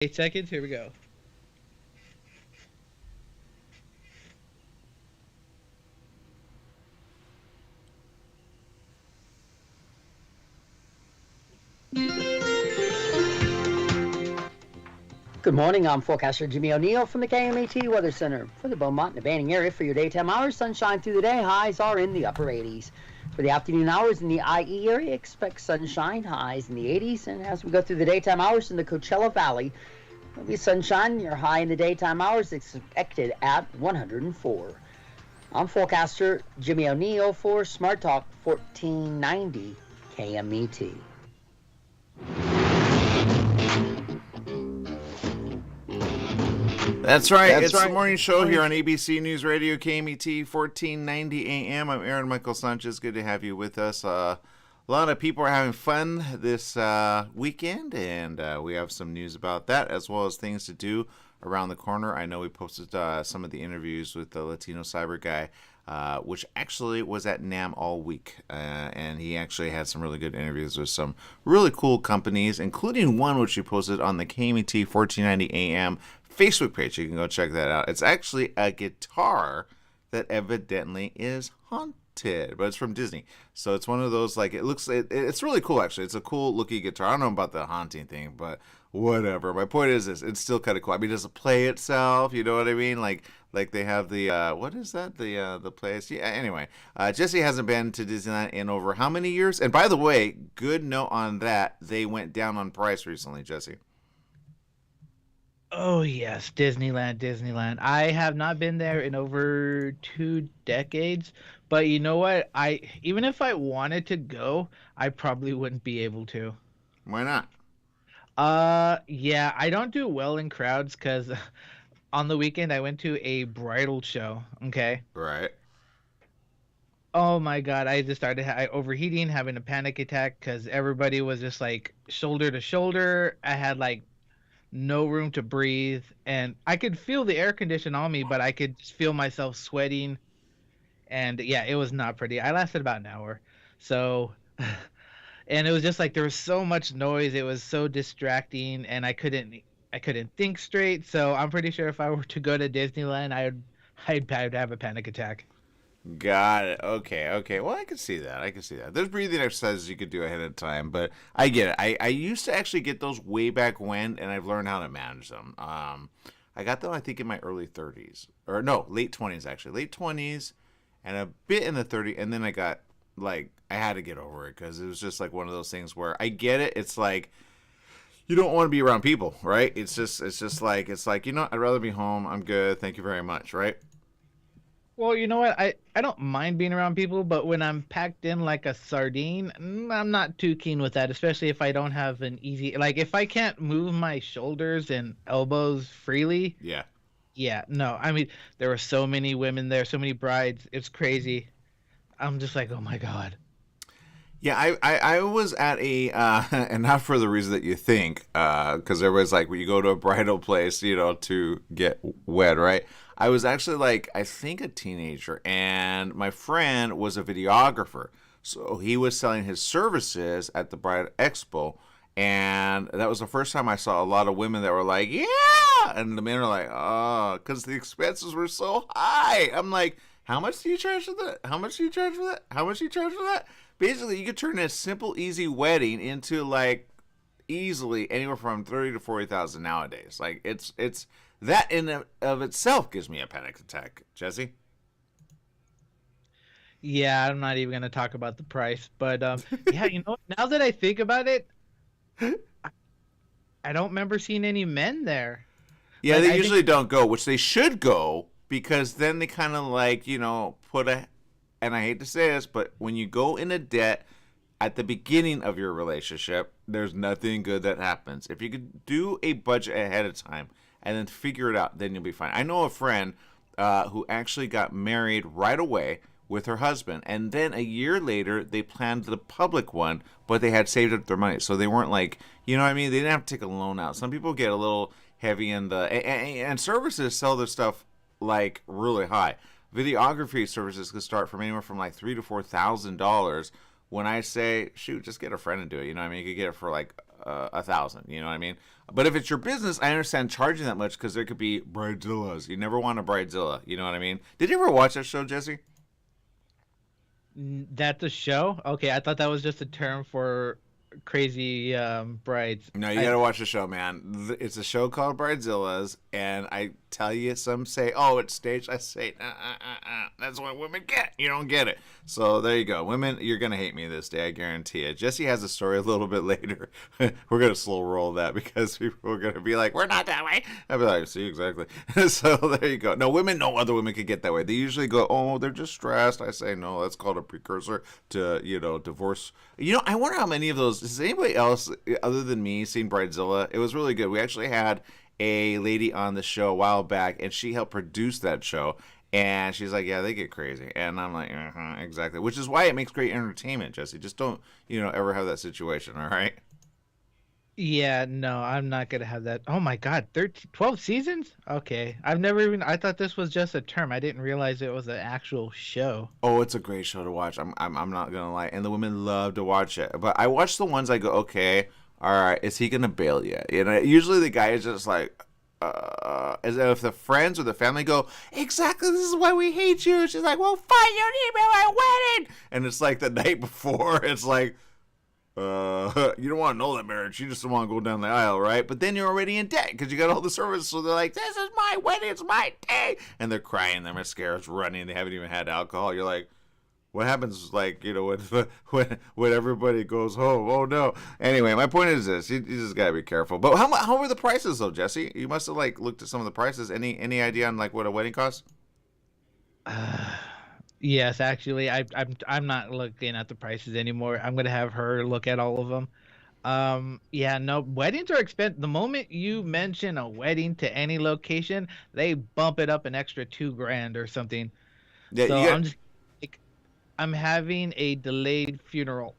8 seconds. Here we go. Good morning, I'm forecaster Jimmy O'Neill from the KMET Weather Center. For the Beaumont and the Banning area for your daytime hours, sunshine through the day, highs are in the upper 80s. For the afternoon hours in the IE area, expect sunshine, highs in the 80s. And as we go through the daytime hours in the Coachella Valley, there'll be sunshine, your high in the daytime hours expected at 104. I'm forecaster Jimmy O'Neill for Smart Talk 1490 KMET. That's right. It's the morning show here on ABC News Radio, KMET 1490 AM. I'm Aaron Michael Sanchez. Good to have you with us. A lot of people are having fun this weekend, and we have some news about that, as well as things to do around the corner. I know we posted some of the interviews with the Latino cyber guy, which actually was at NAM all week, and he actually had some really good interviews with some really cool companies, including one which he posted on the KMET 1490 AM Facebook page. You can go check that out. It's actually a guitar that evidently is haunted, but it's from Disney. So it's one of those, like, it's really cool, actually. It's a cool looking guitar. I don't know about the haunting thing, but whatever. My point is this, it's still kind of cool. I mean, does it play itself? You know what I mean? Like they have the, what is that? The place? Yeah, anyway. Jesse hasn't been to Disneyland in over how many years? And by the way, good note on that, they went down on price recently, Jesse. Oh yes, Disneyland. I have not been there in over 2 decades, but you know what? I even if I wanted to go, I probably wouldn't be able to. Why not? Yeah, I don't do well in crowds because on the weekend I went to a bridal show. Okay. Right. Oh my God, I just started overheating, having a panic attack because everybody was just like shoulder to shoulder. I had like no room to breathe, and I could feel the air condition on me, but I could just feel myself sweating, and yeah, it was not pretty. I lasted about an hour, so and it was just like there was so much noise, it was so distracting, and I couldn't think straight. So I'm pretty sure if I were to go to Disneyland, I'd have a panic attack. Got it. Okay. Well, I can see that. There's breathing exercises you could do ahead of time, but I get it. I used to actually get those way back when, and I've learned how to manage them. I got them, I think, in my early 30s. Or, no, late 20s, actually. Late 20s and a bit in the 30s, and then I had to get over it because it was just like one of those things where I get it. It's like, you don't want to be around people, right? It's like, I'd rather be home. I'm good. Thank you very much, right? Well, you know what? I don't mind being around people, but when I'm packed in like a sardine, I'm not too keen with that, especially if I don't have an easy, like if I can't move my shoulders and elbows freely. Yeah. Yeah, no. I mean, there were so many women there, so many brides. It's crazy. I'm just like, oh my God. Yeah, I was at a, and not for the reason that you think, because everybody's like, when you go to a bridal place, to get wed, right? I was actually like, I think a teenager, and my friend was a videographer. So he was selling his services at the Bride Expo, and that was the first time I saw a lot of women that were like, yeah! And the men are like, oh, because the expenses were so high. I'm like, how much do you charge for that? How much do you charge for that? How much do you charge for that? Basically, you could turn a simple, easy wedding into like easily anywhere from 30 to 40,000 nowadays. Like it's that in of itself gives me a panic attack, Jesse. Yeah, I'm not even gonna talk about the price, but yeah, now that I think about it, I don't remember seeing any men there. Yeah, Like they I think usually don't go, which they should go because then they kind of like put a. And I hate to say this, but when you go into debt at the beginning of your relationship, there's nothing good that happens. If you could do a budget ahead of time and then figure it out, then you'll be fine. I know a friend who actually got married right away with her husband, and then a year later they planned the public one, but they had saved up their money, so they weren't like, you know what I mean? They didn't have to take a loan out. Some people get a little heavy in the and services sell their stuff like really high. Videography services could start from anywhere from like $3,000 to $4,000. When I say, shoot, just get a friend and do it. You know what I mean? You could get it for like 1,000. You know what I mean? But if it's your business, I understand charging that much because there could be bridezillas. You never want a bridezilla. You know what I mean? Did you ever watch that show, Jesse? That's a show? Okay, I thought that was just a term for crazy brides. No, you gotta watch the show, man. It's a show called Bridezillas, and I tell you, some say, "Oh, it's staged." I say, "That's what women get. You don't get it." So there you go, women. You're gonna hate me this day, I guarantee it. Jesse has a story a little bit later. We're gonna slow roll that because people are gonna be like, "We're not that way." I'll be like, "See, exactly." So there you go. No, no other women could get that way. They usually go, "Oh, they're just stressed." I say, "No, that's called a precursor to divorce." I wonder how many of those. Has anybody else other than me seen Bridezilla? It was really good. We actually had a lady on the show a while back, and she helped produce that show. And she's like, "Yeah, they get crazy," and I'm like, "Exactly," which is why it makes great entertainment, Jesse. Just don't, ever have that situation, all right? Yeah, no, I'm not gonna have that. Oh my God, 13, 12 seasons? Okay, I thought this was just a term. I didn't realize it was an actual show. Oh, it's a great show to watch. I'm not gonna lie, and the women love to watch it. But I watch the ones I go, okay, all right, is he gonna bail yet? Usually the guy is just like, as if the friends or the family go, exactly, this is why we hate you. She's like, well, fine, you need me at my wedding, and it's like the night before, it's like, you don't want to know that marriage. You just don't want to go down the aisle, right? But then you're already in debt because you got all the service. So they're like, this is my wedding. It's my day. And they're crying. Their mascara's running. They haven't even had alcohol. You're like, what happens, like, when everybody goes home? Oh, no. Anyway, my point is this. You just got to be careful. But how were the prices, though, Jesse? You must have, like, looked at some of the prices. Any idea on, like, what a wedding costs? Yes, actually, I'm not looking at the prices anymore. I'm gonna have her look at all of them. Yeah, no, weddings are expensive. The moment you mention a wedding to any location, they bump it up an extra 2 grand or something. Yeah, So you got. I'm just like, I'm having a delayed funeral.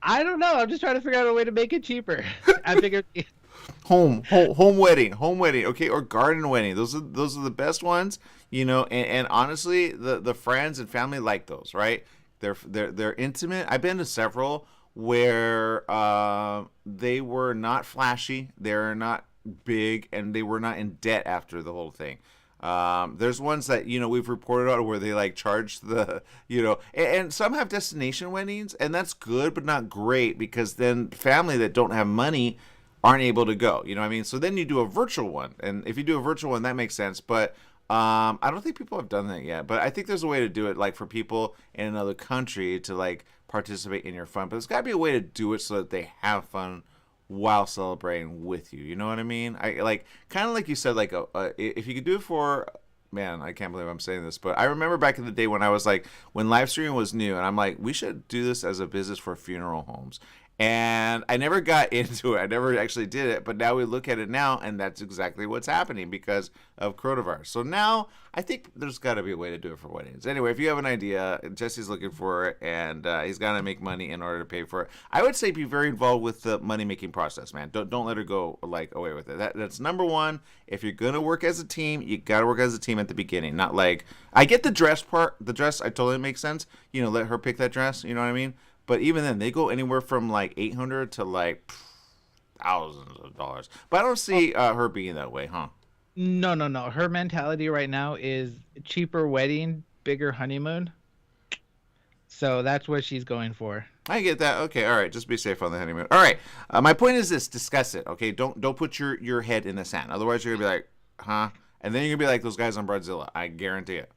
I don't know. I'm just trying to figure out a way to make it cheaper. I figured. Home wedding, okay, or garden wedding. Those are the best ones, and honestly, the friends and family like those, right? They're intimate. I've been to several where they were not flashy, they're not big, and they were not in debt after the whole thing. There's ones that we've reported on where they like charge and some have destination weddings, and that's good but not great because then family that don't have money aren't able to go. You know what I mean? So then you do a virtual one, and if you do a virtual one, that makes sense. But I don't think people have done that yet. But I think there's a way to do it, like for people in another country to like participate in your fun. But there's got to be a way to do it so that they have fun while celebrating with you. You know what I mean? I like kind of like you said, like if you could do it for. Man, I can't believe I'm saying this, but I remember back in the day when I was like, when live streaming was new, and I'm like, we should do this as a business for funeral homes. And I never got into it. I never actually did it. But now we look at it now, and that's exactly what's happening because of coronavirus. So now I think there's got to be a way to do it for weddings. Anyway, if you have an idea, Jesse's looking for it, and he's got to make money in order to pay for it. I would say be very involved with the money-making process, man. Don't let her go like away with it. That's number one. If you're going to work as a team, you got to work as a team at the beginning. Not like, I get the dress part. The dress, I totally makes sense. Let her pick that dress. You know what I mean? But even then, they go anywhere from like 800 to like thousands of dollars. But I don't see her being that way, huh? No, no, no. Her mentality right now is cheaper wedding, bigger honeymoon. So that's what she's going for. I get that. Okay, all right. Just be safe on the honeymoon. All right. My point is this: discuss it. Okay, don't put your head in the sand. Otherwise, you're gonna be like, huh? And then you're gonna be like those guys on Bridezilla. I guarantee it.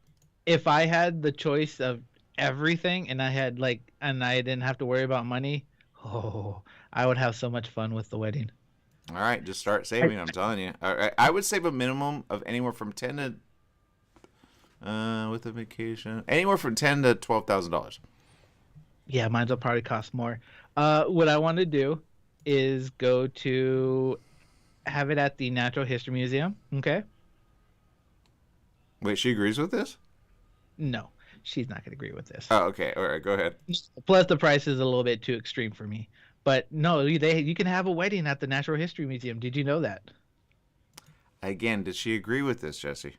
If I had the choice of everything and I didn't have to worry about money, I would have so much fun with the wedding. All right, just start saving. I'm telling you. All right, I would save a minimum of anywhere from 10 to with a vacation, anywhere from $10,000 to $12,000. Yeah, mine will probably cost more. What I want to do is go to have it at the Natural History Museum. Okay. Wait, she agrees with this? No, she's not gonna agree with this. Oh, okay. All right, go ahead. Plus, the price is a little bit too extreme for me. But no, you can have a wedding at the Natural History Museum. Did you know that? Again, did she agree with this, Jesse?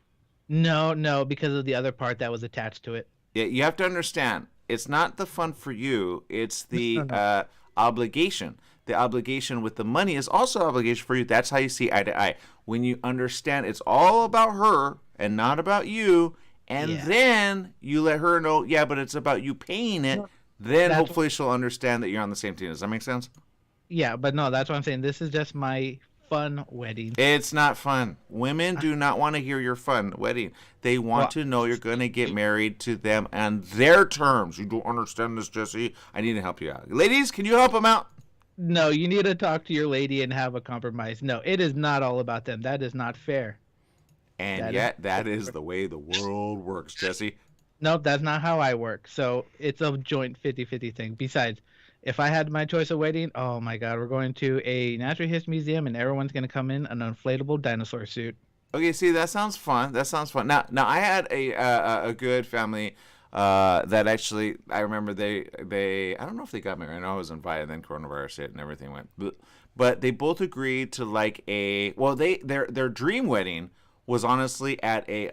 No, because of the other part that was attached to it. Yeah, you have to understand. it's not the fun for you. It's No, the no. obligation. The obligation with the money is also obligation for you. That's how you see eye to eye. When you understand it's all about her and not about you, and Yeah. then you let her know, yeah, but it's about you paying it, No, then that's hopefully she'll understand that you're on the same team. Does that make sense? yeah, but no, that's what I'm saying. This is just my fun wedding. It's not fun. Women do not want to hear your fun wedding. They want Well, to know you're going to get married to them on their terms. You don't understand this, Jesse. I need to help you out. Ladies, can you help them out? no, you need to talk to your lady and have a compromise. No, it is not all about them. That is not fair. And That is yet, that is the way the world works, Jesse. Nope, that's not how I work. So it's a joint 50-50 thing. Besides, if I had my choice of wedding, oh my God, we're going to a natural history museum and everyone's going to come in an inflatable dinosaur suit. Okay, see, that sounds fun. That sounds fun. Now, I had a good family that actually I remember they I don't know if they got married. I know I was invited, then coronavirus hit and everything went. But they both agreed to like a well, their dream wedding was honestly at a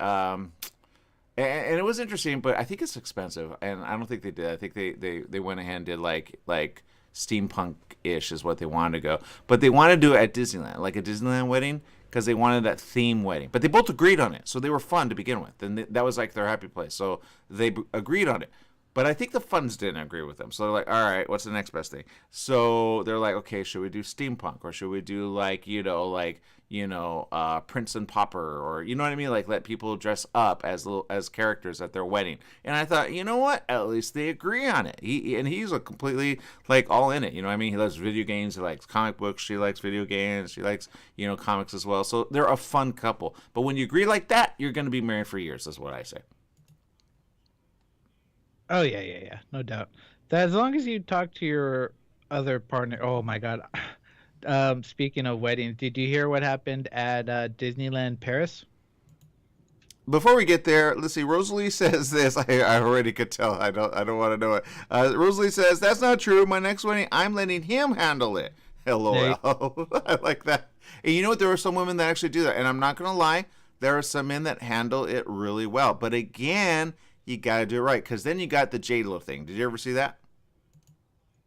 and it was interesting, but I think it's expensive, and I don't think they did. I think they went ahead and did like steampunk ish is what they wanted to go, but they wanted to do it at Disneyland, like a Disneyland wedding, because they wanted that theme wedding. But they both agreed on it, so they were fun to begin with, and that was like their happy place. So they agreed on it. But I think the funds didn't agree with them. So they're like, all right, what's the next best thing? So they're like, okay, should we do steampunk, or should we do like, Prince and Pauper, or you know what I mean? Like let people dress up as characters at their wedding. And I thought, you know what? At least they agree on it. He's a completely like all in it. You know what I mean? He loves video games. He likes comic books. She likes video games. She likes, comics as well. So they're a fun couple. But when you agree like that, you're going to be married for years. Is what I say. Oh yeah, yeah, yeah, no doubt. That as long as you talk to your other partner. Oh my God. Speaking of weddings, did you hear what happened at Disneyland Paris? Before we get there, let's see. Rosalie says this. I already could tell. I don't want to know it. Rosalie says that's not true. My next wedding, I'm letting him handle it. LOL. I like that. And you know what? There are some women that actually do that, and I'm not gonna lie. There are some men that handle it really well. But again, you gotta do it right, because then you got the J Lo thing. Did you ever see that?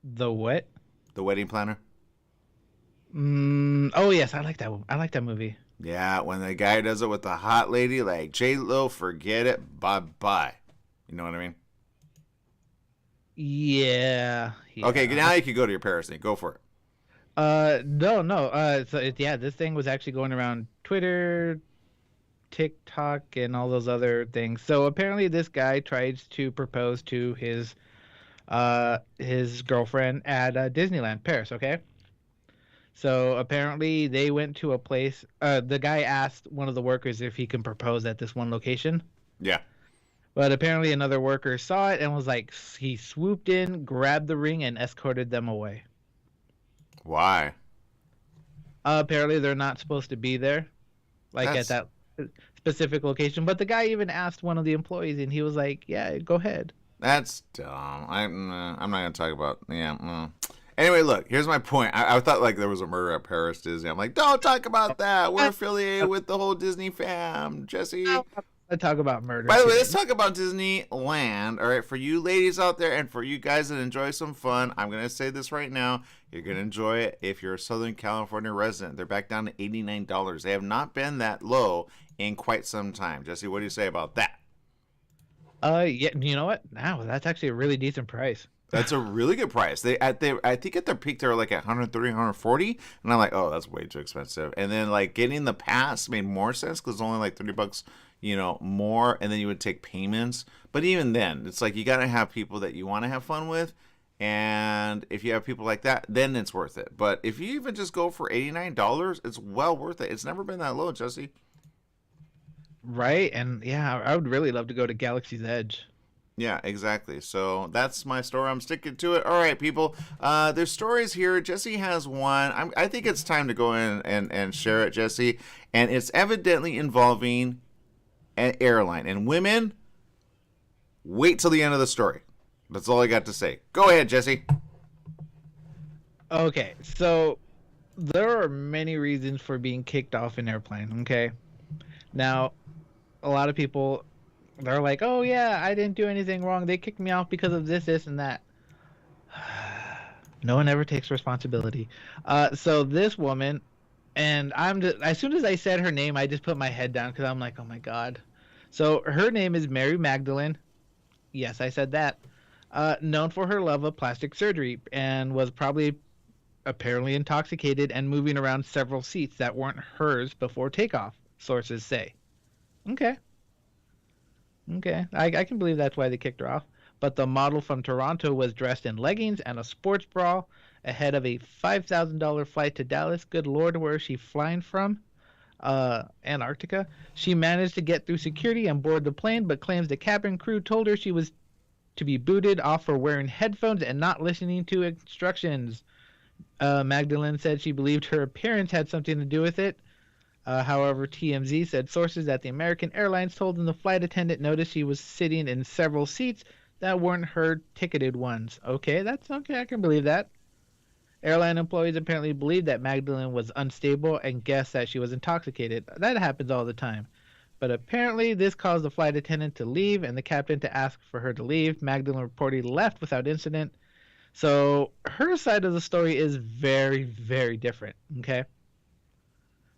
The what? The wedding planner. Oh yes, I like that one. I like that movie. Yeah, when the guy does it with the hot lady, like J Lo, forget it, bye bye. You know what I mean? Yeah, Okay, yeah. now you can go to your Paris thing. Go for it. No, no. Yeah, this thing was actually going around Twitter, TikTok, and all those other things. So apparently, this guy tries to propose to his girlfriend at Disneyland Paris. Okay. So apparently, they went to a place. The guy asked one of the workers if he can propose at this one location. Yeah. But apparently, another worker saw it and was like, he swooped in, grabbed the ring, and escorted them away. Why? Apparently, they're not supposed to be there, like That's at that specific location. But the guy even asked one of the employees, and he was like, "Yeah, go ahead." that's dumb. I'm not gonna talk about yeah. Anyway, look. Here's my point. I thought like there was a murder at Paris Disney. I'm like, don't talk about that. We're affiliated with the whole Disney fam, Jesse. I talk about murder By the way, today. let's talk about Disneyland. All right, for you ladies out there and for you guys that enjoy some fun, I'm going to say this right now. You're going to enjoy it if you're a Southern California resident. They're back down to $89. They have not been that low in quite some time. Jesse, what do you say about that? Yeah, you know what? Now that's actually a really decent price. That's a really good price. I think at their peak they were like at 130, 140, and I'm like, oh, that's way too expensive. And then like getting the pass made more sense because it's only like $30, more, and then you would take payments. But even then, it's like you gotta have people that you want to have fun with, and if you have people like that, then it's worth it. But if you even just go for $89, it's well worth it. It's never been that low, Jesse. Right? And yeah, I would really love to go to Galaxy's Edge. Yeah, exactly. So that's my story. I'm sticking to it. All right, people. There's stories here. Jesse has one. I think it's time to go in and share it, Jesse. And it's evidently involving an airline. And women, wait till the end of the story. That's all I got to say. Go ahead, Jesse. Okay, so there are many reasons for being kicked off an airplane, okay? Now, a lot of people they're like, oh yeah, I didn't do anything wrong. They kicked me off because of this, and that. No one ever takes responsibility. So this woman, and I'm just, as soon as I said her name, I just put my head down because I'm like, oh my god. So her name is Mary Magdalene. Yes, I said that. Known for her love of plastic surgery, and was probably apparently intoxicated and moving around several seats that weren't hers before takeoff, sources say. Okay. Okay. I can believe that's why they kicked her off. But the model from Toronto was dressed in leggings and a sports bra ahead of a $5,000 flight to Dallas. Good Lord, where is she flying from? Antarctica. She managed to get through security and board the plane, but claims the cabin crew told her she was to be booted off for wearing headphones and not listening to instructions. Magdalene said she believed her appearance had something to do with it. However, TMZ said sources at the American Airlines told them the flight attendant noticed she was sitting in several seats that weren't her ticketed ones. Okay, that's okay. I can believe that. Airline employees apparently believed that Magdalene was unstable and guessed that she was intoxicated. That happens all the time. But apparently this caused the flight attendant to leave and the captain to ask for her to leave. Magdalene reportedly left without incident. So her side of the story is very, very different, okay?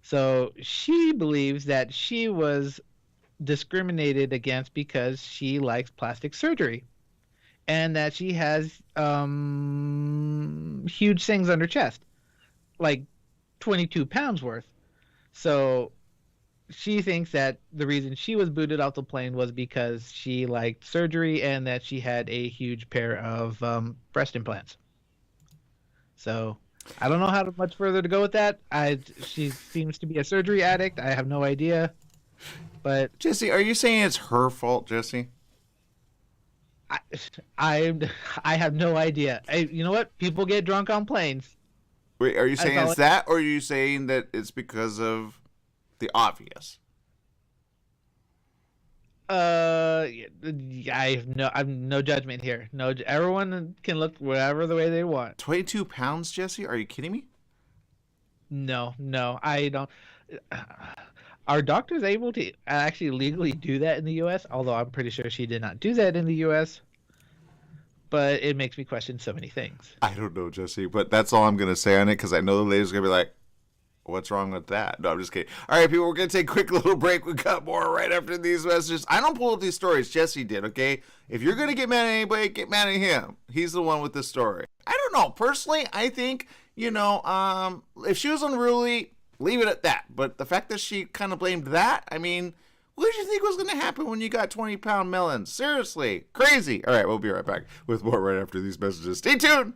So she believes that she was discriminated against because she likes plastic surgery and that she has huge things on her chest, like 22 pounds worth. So she thinks that the reason she was booted off the plane was because she liked surgery and that she had a huge pair of breast implants. So I don't know how much further to go with that. She seems to be a surgery addict. I have no idea. But Jesse, are you saying it's her fault, Jesse? I have no idea. You know what? People get drunk on planes. Wait, are you saying it's that, or are you saying that it's because of the obvious? I have no judgment here. No, everyone can look whatever the way they want. 22 pounds, Jesse? Are you kidding me? No, I don't. Are doctors able to actually legally do that in the U.S.? Although I'm pretty sure she did not do that in the U.S. But it makes me question so many things. I don't know, Jesse, but that's all I'm going to say on it because I know the lady's going to be like, what's wrong with that? No, I'm just kidding. All right, people, we're going to take a quick little break. We got more right after these messages. I don't pull up these stories. Jesse did, okay? If you're going to get mad at anybody, get mad at him. He's the one with the story. I don't know. Personally, I think, if she was unruly, leave it at that. But the fact that she kind of blamed that, I mean, what did you think was going to happen when you got 20-pound melons? Seriously. Crazy. All right, we'll be right back with more right after these messages. Stay tuned.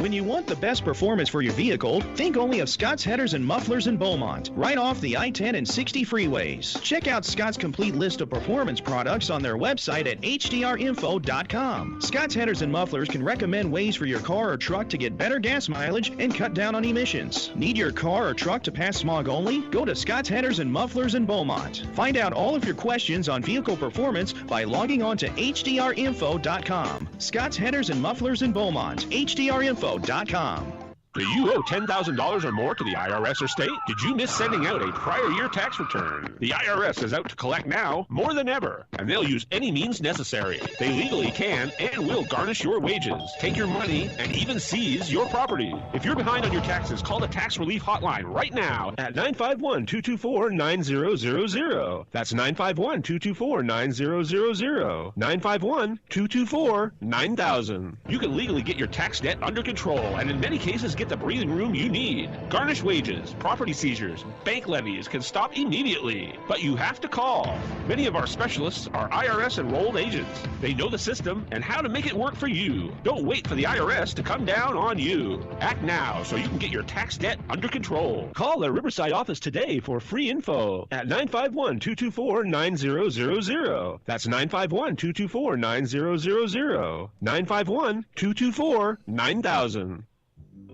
When you want the best performance for your vehicle, think only of Scott's Headers and Mufflers in Beaumont, right off the I-10 and 60 freeways. Check out Scott's complete list of performance products on their website at hdrinfo.com. Scott's Headers and Mufflers can recommend ways for your car or truck to get better gas mileage and cut down on emissions. Need your car or truck to pass smog only? Go to Scott's Headers and Mufflers in Beaumont. Find out all of your questions on vehicle performance by logging on to hdrinfo.com. Scott's Headers and Mufflers in Beaumont, hdrinfo.com. Do you owe $10,000 or more to the IRS or state? Did you miss sending out a prior year tax return? The IRS is out to collect now more than ever, and they'll use any means necessary. They legally can and will garnish your wages, take your money, and even seize your property. If you're behind on your taxes, call the Tax Relief Hotline right now at 951-224-9000. That's 951-224-9000. 951-224-9000. You can legally get your tax debt under control, and in many cases get the breathing room you need. Garnished wages, property seizures, bank levies can stop immediately, but you have to call. Many of our specialists are IRS enrolled agents. They know the system and how to make it work for you. Don't wait for the IRS to come down on you. Act now so you can get your tax debt under control. Call the Riverside office today for free info at 951-224-9000. That's 951-224-9000. 951-224-9000.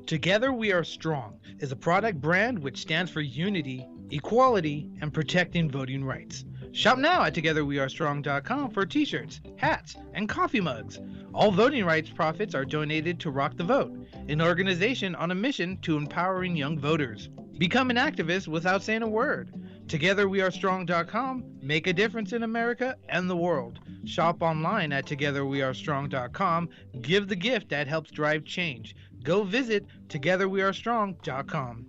Together We Are Strong is a product brand which stands for unity, equality, and protecting voting rights. Shop now at togetherwearestrong.com for t-shirts, hats, and coffee mugs. All voting rights profits are donated to Rock the Vote. an organization on a mission to empowering young voters. Become an activist without saying a word. TogetherWeAreStrong.com. Make a difference in America and the world. Shop online at TogetherWeAreStrong.com. Give the gift that helps drive change. Go visit TogetherWeAreStrong.com.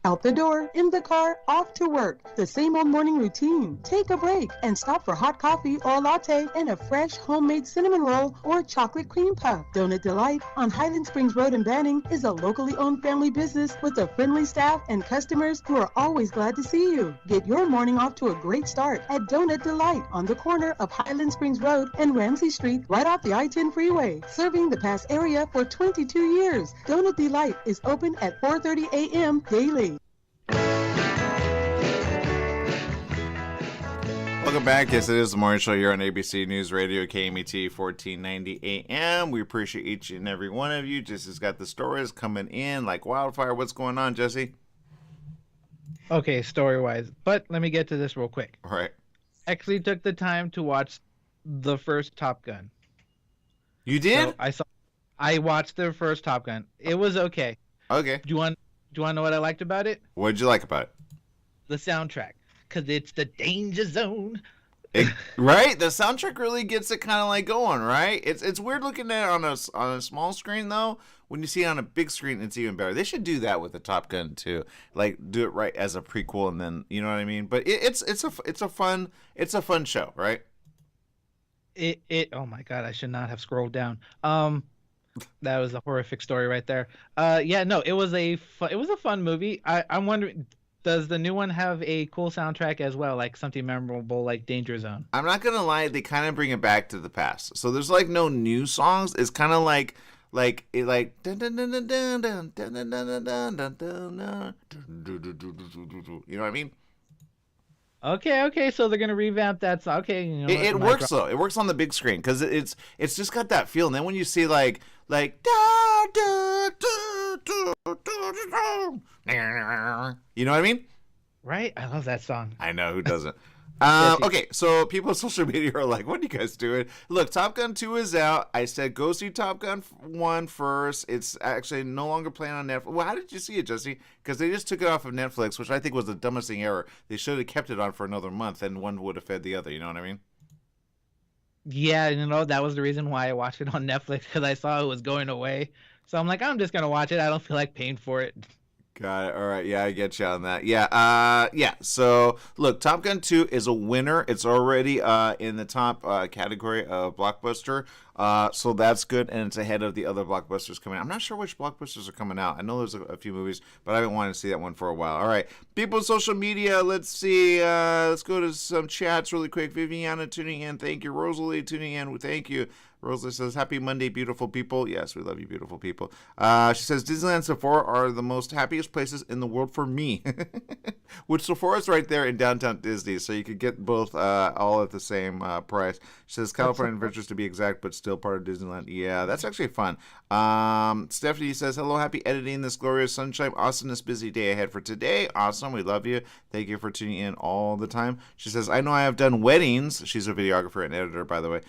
Out the door, in the car, off to work. The same old morning routine. Take a break and stop for hot coffee or latte and a fresh homemade cinnamon roll or chocolate cream puff. Donut Delight on Highland Springs Road in Banning is a locally owned family business with a friendly staff and customers who are always glad to see you. Get your morning off to a great start at Donut Delight on the corner of Highland Springs Road and Ramsey Street right off the I-10 freeway. Serving the Pass area for 22 years. Donut Delight is open at 4:30 a.m. daily. Welcome back. Yes, it is the morning show here on ABC News Radio, KMET 1490 AM. We appreciate each and every one of you. Jesse's got the stories coming in like wildfire. What's going on, Jesse? Okay, story-wise. But let me get to this real quick. All right. Actually took the time to watch the first Top Gun. You did? So I watched the first Top Gun. It was okay. Okay. Do you want to know what I liked about it? What did you like about it? The soundtrack. Because it's the danger zone. Right? The soundtrack really gets it kind of like going, right? It's weird looking at it on a small screen, though. When you see it on a big screen, it's even better. They should do that with the Top Gun, too. Like, do it right as a prequel, and then, you know what I mean? But it's a fun show, right? Oh, my God, I should not have scrolled down. That was a horrific story right there. Yeah, no, it was a fun movie. I'm wondering, does the new one have a cool soundtrack as well, like something memorable like Danger Zone? I'm not gonna lie, they kind of bring it back to the past. So there's like no new songs. It's kind of like dun dun dun dun dun dun dun dun dun dun dun. You know what I mean? Okay, so they're gonna revamp that song. Okay, you know, it works though. It works on the big screen because it's just got that feel. And then when you see like da, da, da, da, da, da, you know what I mean? Right? I love that song. I know, who doesn't? Okay, so people on social media are like, what are you guys doing? Look, Top Gun 2 is out. I said go see Top Gun 1 first. It's actually no longer playing on Netflix. Well, how did you see it, Jesse? Because they just took it off of Netflix, which I think was the dumbest thing ever. They should have kept it on for another month, and one would have fed the other. You know what I mean? Yeah, you know, that was the reason why I watched it on Netflix, because I saw it was going away. So I'm like, I'm just going to watch it. I don't feel like paying for it. Got it. All right. Yeah, I get you on that. Yeah. So, look, Top Gun 2 is a winner. It's already in the top category of blockbuster. So that's good, and it's ahead of the other blockbusters coming out. I'm not sure which blockbusters are coming out. I know there's a few movies, but I haven't wanted to see that one for a while. All right. People, social media, let's see. Let's go to some chats really quick. Viviana tuning in. Thank you. Rosalie tuning in. Thank you. Rosalie says, happy Monday, beautiful people. Yes, we love you, beautiful people. She says, Disneyland and Sephora are the most happiest places in the world for me. Which Sephora's right there in downtown Disney, so you could get both all at the same price. She says, California Adventures to be exact, but still part of Disneyland. Yeah, that's actually fun. Stephanie says, hello, happy editing this glorious sunshine. Awesome, this busy day ahead for today. Awesome, we love you. Thank you for tuning in all the time. She says, I know I have done weddings. She's a videographer and editor, by the way.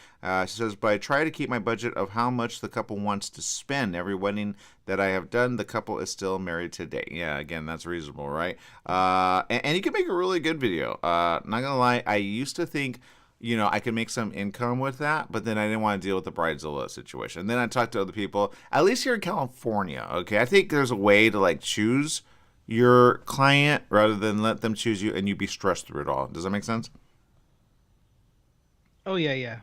She says, but I try to keep my budget of how much the couple wants to spend. Every wedding that I have done, the couple is still married today. Yeah, again, that's reasonable, right? And you can make a really good video. Not gonna lie, I used to think, I could make some income with that, but then I didn't want to deal with the Bridezilla situation. And then I talked to other people, at least here in California, okay? I think there's a way to, choose your client rather than let them choose you and you be stressed through it all. Does that make sense? Oh, yeah.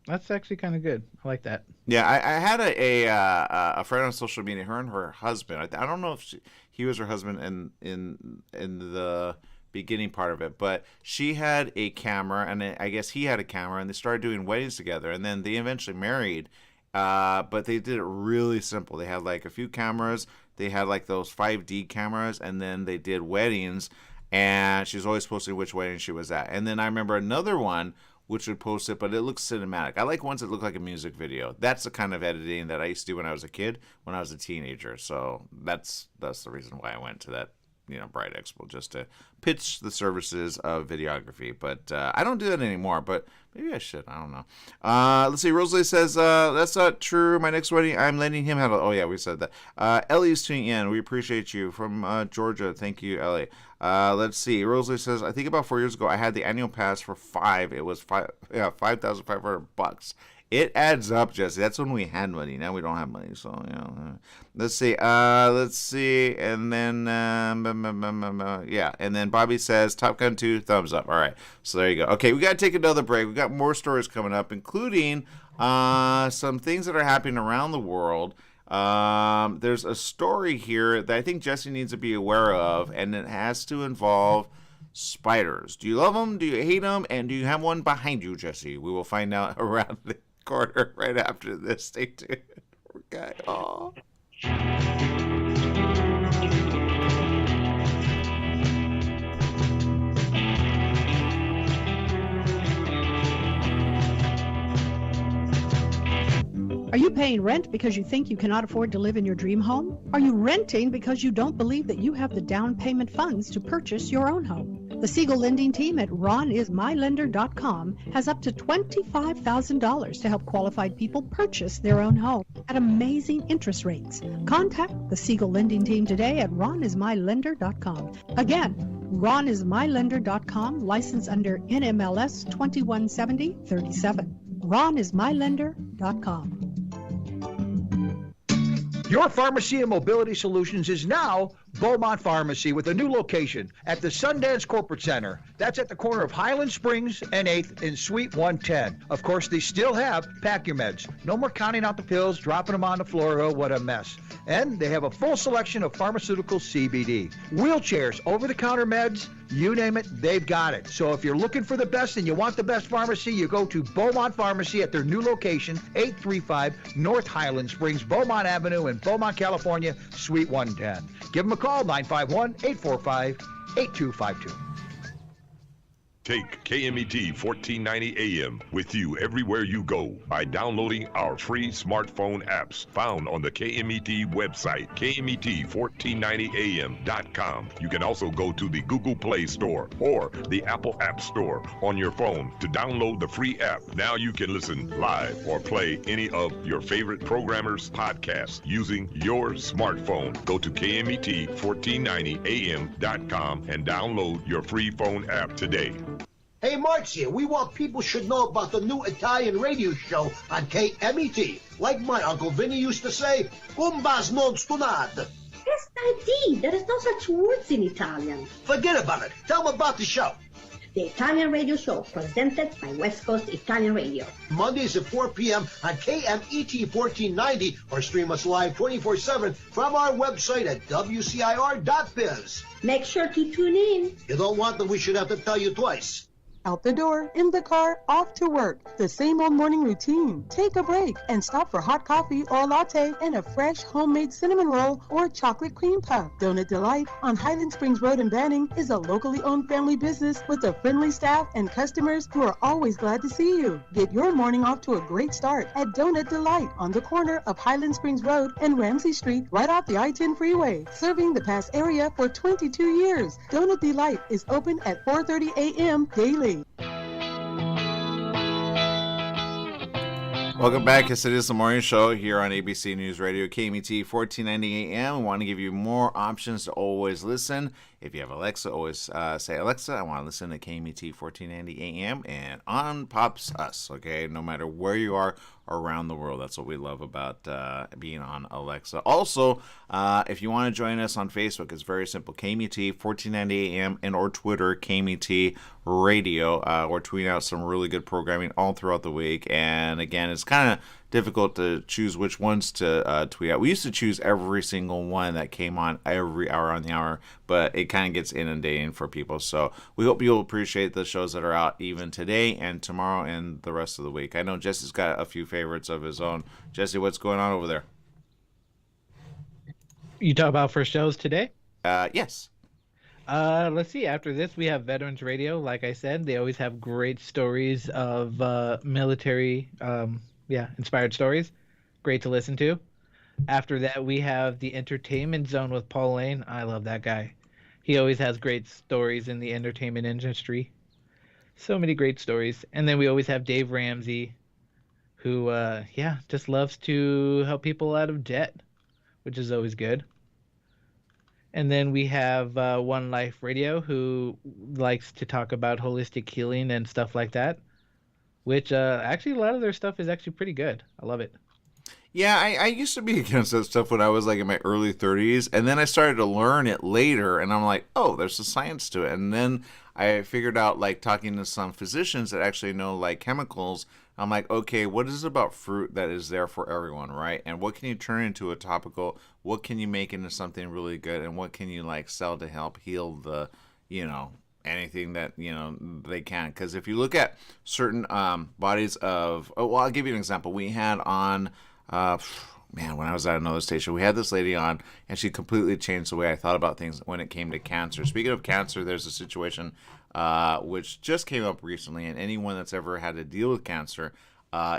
That's actually kind of good. I like that. Yeah, I had a friend on social media, her and her husband. I don't know if he was her husband in the beginning part of it, but she had a camera, and I guess he had a camera, and they started doing weddings together, and then they eventually married. But they did it really simple. They had a few cameras. They had those 5D cameras, and then they did weddings, and she's always posting which wedding she was at. And then I remember another one which would post it, but it looks cinematic. I like ones that look like a music video. That's the kind of editing that I used to do when I was a kid, when I was a teenager. So that's the reason why I went to that Bright Expo just to pitch the services of videography. But I don't do that anymore, but maybe I should. I don't know. Let's see. Rosalie says, that's not true. My next wedding, I'm letting him have it. Oh, yeah, we said that. Ellie's tuning in. We appreciate you from Georgia. Thank you, Ellie. Let's see. Rosalie says, I think about 4 years ago, I had the annual pass for 5. It was $5,500. It adds up, Jesse. That's when we had money. Now we don't have money. So, let's see. And then, And then Bobby says, Top Gun 2, thumbs up. All right. So there you go. Okay, we got to take another break. We got more stories coming up, including some things that are happening around the world. There's a story here that I think Jesse needs to be aware of, and it has to involve spiders. Do you love them? Do you hate them? And do you have one behind you, Jesse? We will find out around the corner right after this. Stay tuned. Okay. Oh. Are you paying rent because you think you cannot afford to live in your dream home? Are you renting because you don't believe that you have the down payment funds to purchase your own home? The Siegel lending team at ronismylender.com has up to $25,000 to help qualified people purchase their own home at amazing interest rates. Contact the Siegel lending team today at ronismylender.com. Again, ronismylender.com, license under NMLS 217037. ronismylender.com. Your Pharmacy and Mobility Solutions is now Beaumont Pharmacy with a new location at the Sundance Corporate Center. That's at the corner of Highland Springs and 8th in Suite 110. Of course, they still have Pack Your Meds. No more counting out the pills, dropping them on the floor. Oh, what a mess. And they have a full selection of pharmaceutical CBD. Wheelchairs, over-the-counter meds, you name it, they've got it. So if you're looking for the best and you want the best pharmacy, you go to Beaumont Pharmacy at their new location, 835 North Highland Springs, Beaumont Avenue in Beaumont, California, Suite 110. Give them a call, 951-845-8252. Take KMET 1490 AM with you everywhere you go by downloading our free smartphone apps found on the KMET website, KMET1490am.com. You can also go to the Google Play Store or the Apple App Store on your phone to download the free app. Now you can listen live or play any of your favorite programmers' podcasts using your smartphone. Go to KMET1490am.com and download your free phone app today. Hey, Mark's here. We want people should know about the new Italian radio show on KMET. Like my Uncle Vinny used to say, Gumbas non stunad. SID, there is no such words in Italian. Forget about it. Tell them about the show. The Italian Radio Show, presented by West Coast Italian Radio. Mondays at 4 p.m. on KMET 1490, or stream us live 24/7 from our website at WCIR.biz. Make sure to tune in. You don't want that we should have to tell you twice. Out the door, in the car, off to work. The same old morning routine. Take a break and stop for hot coffee or a latte and a fresh homemade cinnamon roll or chocolate cream puff. Donut Delight on Highland Springs Road in Banning is a locally owned family business with a friendly staff and customers who are always glad to see you. Get your morning off to a great start at Donut Delight on the corner of Highland Springs Road and Ramsey Street, right off the I-10 freeway. Serving the Pass area for 22 years. Donut Delight is open at 4:30 a.m. daily. Welcome back. Yes, it is the morning show here on ABC News Radio, KMET 1490 AM. We want to give you more options to always listen. If you have Alexa, always say, Alexa, I want to listen to KMET 1490 AM, and on pops us, okay? No matter where you are around the world. That's what we love about being on Alexa. Also, if you want to join us on Facebook, it's very simple. KMET 1490 AM and or Twitter, KMET Radio. We're tweeting out some really good programming all throughout the week. And again, it's kind of difficult to choose which ones to tweet out. We used to choose every single one that came on every hour on the hour, but it kind of gets inundating for people. So we hope you'll appreciate the shows that are out even today and tomorrow and the rest of the week. I know Jesse's got a few favorites of his own. Jesse, what's going on over there? You talk about for shows today? Yes. Let's see. After this, we have Veterans Radio. Like I said, they always have great stories of military inspired stories. Great to listen to. After that, we have the Entertainment Zone with Paul Lane. I love that guy. He always has great stories in the entertainment industry. So many great stories. And then we always have Dave Ramsey, who, yeah, just loves to help people out of debt, which is always good. And then we have One Life Radio, who likes to talk about holistic healing and stuff like that, which actually a lot of their stuff is actually pretty good. I love it. Yeah, I used to be against that stuff when I was like in my early 30s, and then I started to learn it later, and I'm like, oh, there's a science to it. And then I figured out, like, talking to some physicians that actually know, like, chemicals, I'm like, okay, what is it about fruit that is there for everyone, right? And what can you turn into a topical? What can you make into something really good? And what can you, like, sell to help heal the, anything that, they can? Because if you look at certain bodies of, well, I'll give you an example. We had on... when I was at another station, we had this lady on, and she completely changed the way I thought about things when it came to cancer. Speaking of cancer, there's a situation which just came up recently, and anyone that's ever had to deal with cancer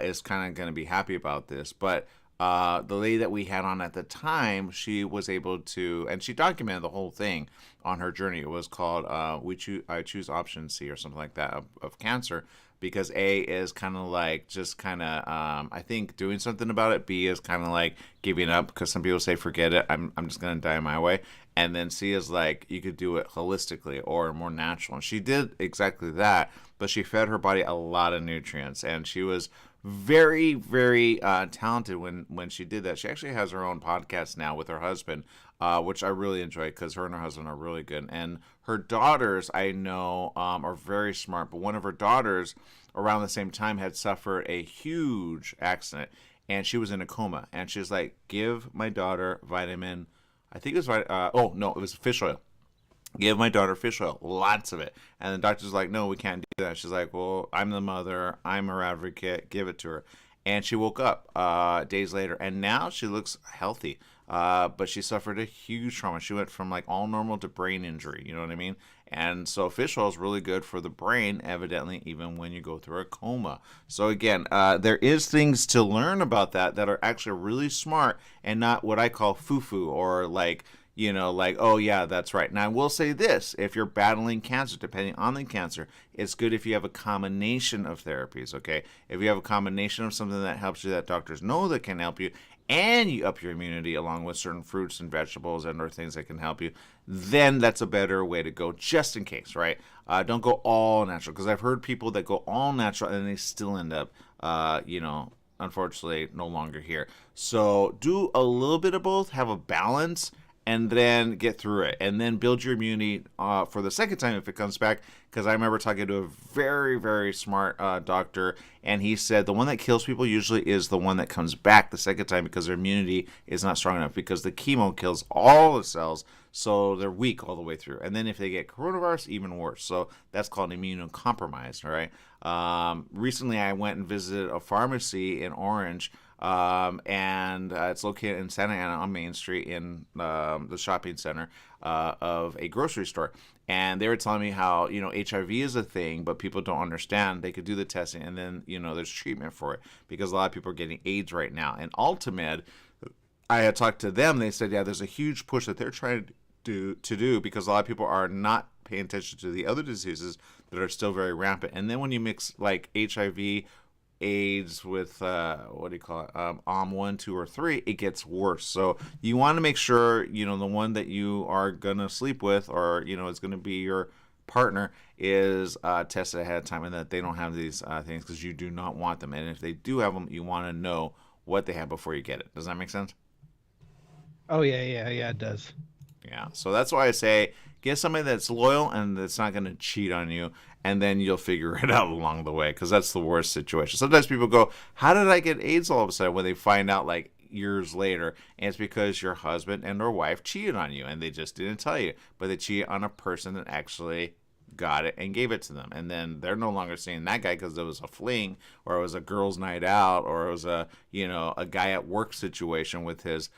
is kind of going to be happy about this. But the lady that we had on at the time, she was able to, and she documented the whole thing on her journey. It was called I Choose Option C or something like that of cancer. Because A is kind of like just kind of, I think, doing something about it. B is kind of like giving up because some people say, forget it, I'm just going to die my way. And then C is like, you could do it holistically or more natural. And she did exactly that, but she fed her body a lot of nutrients. And she was very, very talented when she did that. She actually has her own podcast now with her husband, which I really enjoy because her and her husband are really good. And her daughters, I know, are very smart. But one of her daughters, around the same time, had suffered a huge accident. And she was in a coma. And she's like, give my daughter vitamin, I think it was, it was fish oil. Give my daughter fish oil, lots of it. And the doctor's like, no, we can't do that. She's like, well, I'm the mother. I'm her advocate. Give it to her. And she woke up days later. And now she looks healthy. But she suffered a huge trauma. She went from like all normal to brain injury. You know what I mean? And so fish oil is really good for the brain, evidently, even when you go through a coma. So again, there is things to learn about that are actually really smart and not what I call foo-foo or like, oh, yeah, that's right. Now, I will say this. If you're battling cancer, depending on the cancer, it's good if you have a combination of therapies, okay? If you have a combination of something that helps you that doctors know that can help you, and you up your immunity along with certain fruits and vegetables and other things that can help you, then that's a better way to go just in case, right? Don't go all natural, because I've heard people that go all natural and they still end up, unfortunately, no longer here. So do a little bit of both, have a balance, and then get through it, and then build your immunity for the second time if it comes back. Because I remember talking to a very, very smart doctor, and he said the one that kills people usually is the one that comes back the second time because their immunity is not strong enough, because the chemo kills all the cells, so they're weak all the way through. And then if they get coronavirus, even worse. So that's called immunocompromised, all right? Recently, I went and visited a pharmacy in Orange, and it's located in Santa Ana on Main Street in the shopping center of a grocery store. And they were telling me how, HIV is a thing, but people don't understand. They could do the testing, and then, there's treatment for it, because a lot of people are getting AIDS right now. And Ultimed, I had talked to them. They said, yeah, there's a huge push that they're trying to do because a lot of people are not paying attention to the other diseases that are still very rampant. And then when you mix like HIV, AIDS with OM 1, 2, or 3, it gets worse. So you want to make sure the one that you are gonna sleep with, or is gonna be your partner, is tested ahead of time, and that they don't have these things, because you do not want them. And if they do have them, you want to know what they have before you get it. Does that make sense? Oh yeah, it does. Yeah, so that's why I say get somebody that's loyal and that's not going to cheat on you, and then you'll figure it out along the way, because that's the worst situation. Sometimes people go, how did I get AIDS all of a sudden, when they find out like years later, and it's because your husband and or wife cheated on you, and they just didn't tell you, but they cheated on a person that actually got it and gave it to them, and then they're no longer seeing that guy because it was a fling, or it was a girl's night out, or it was a guy at work situation with his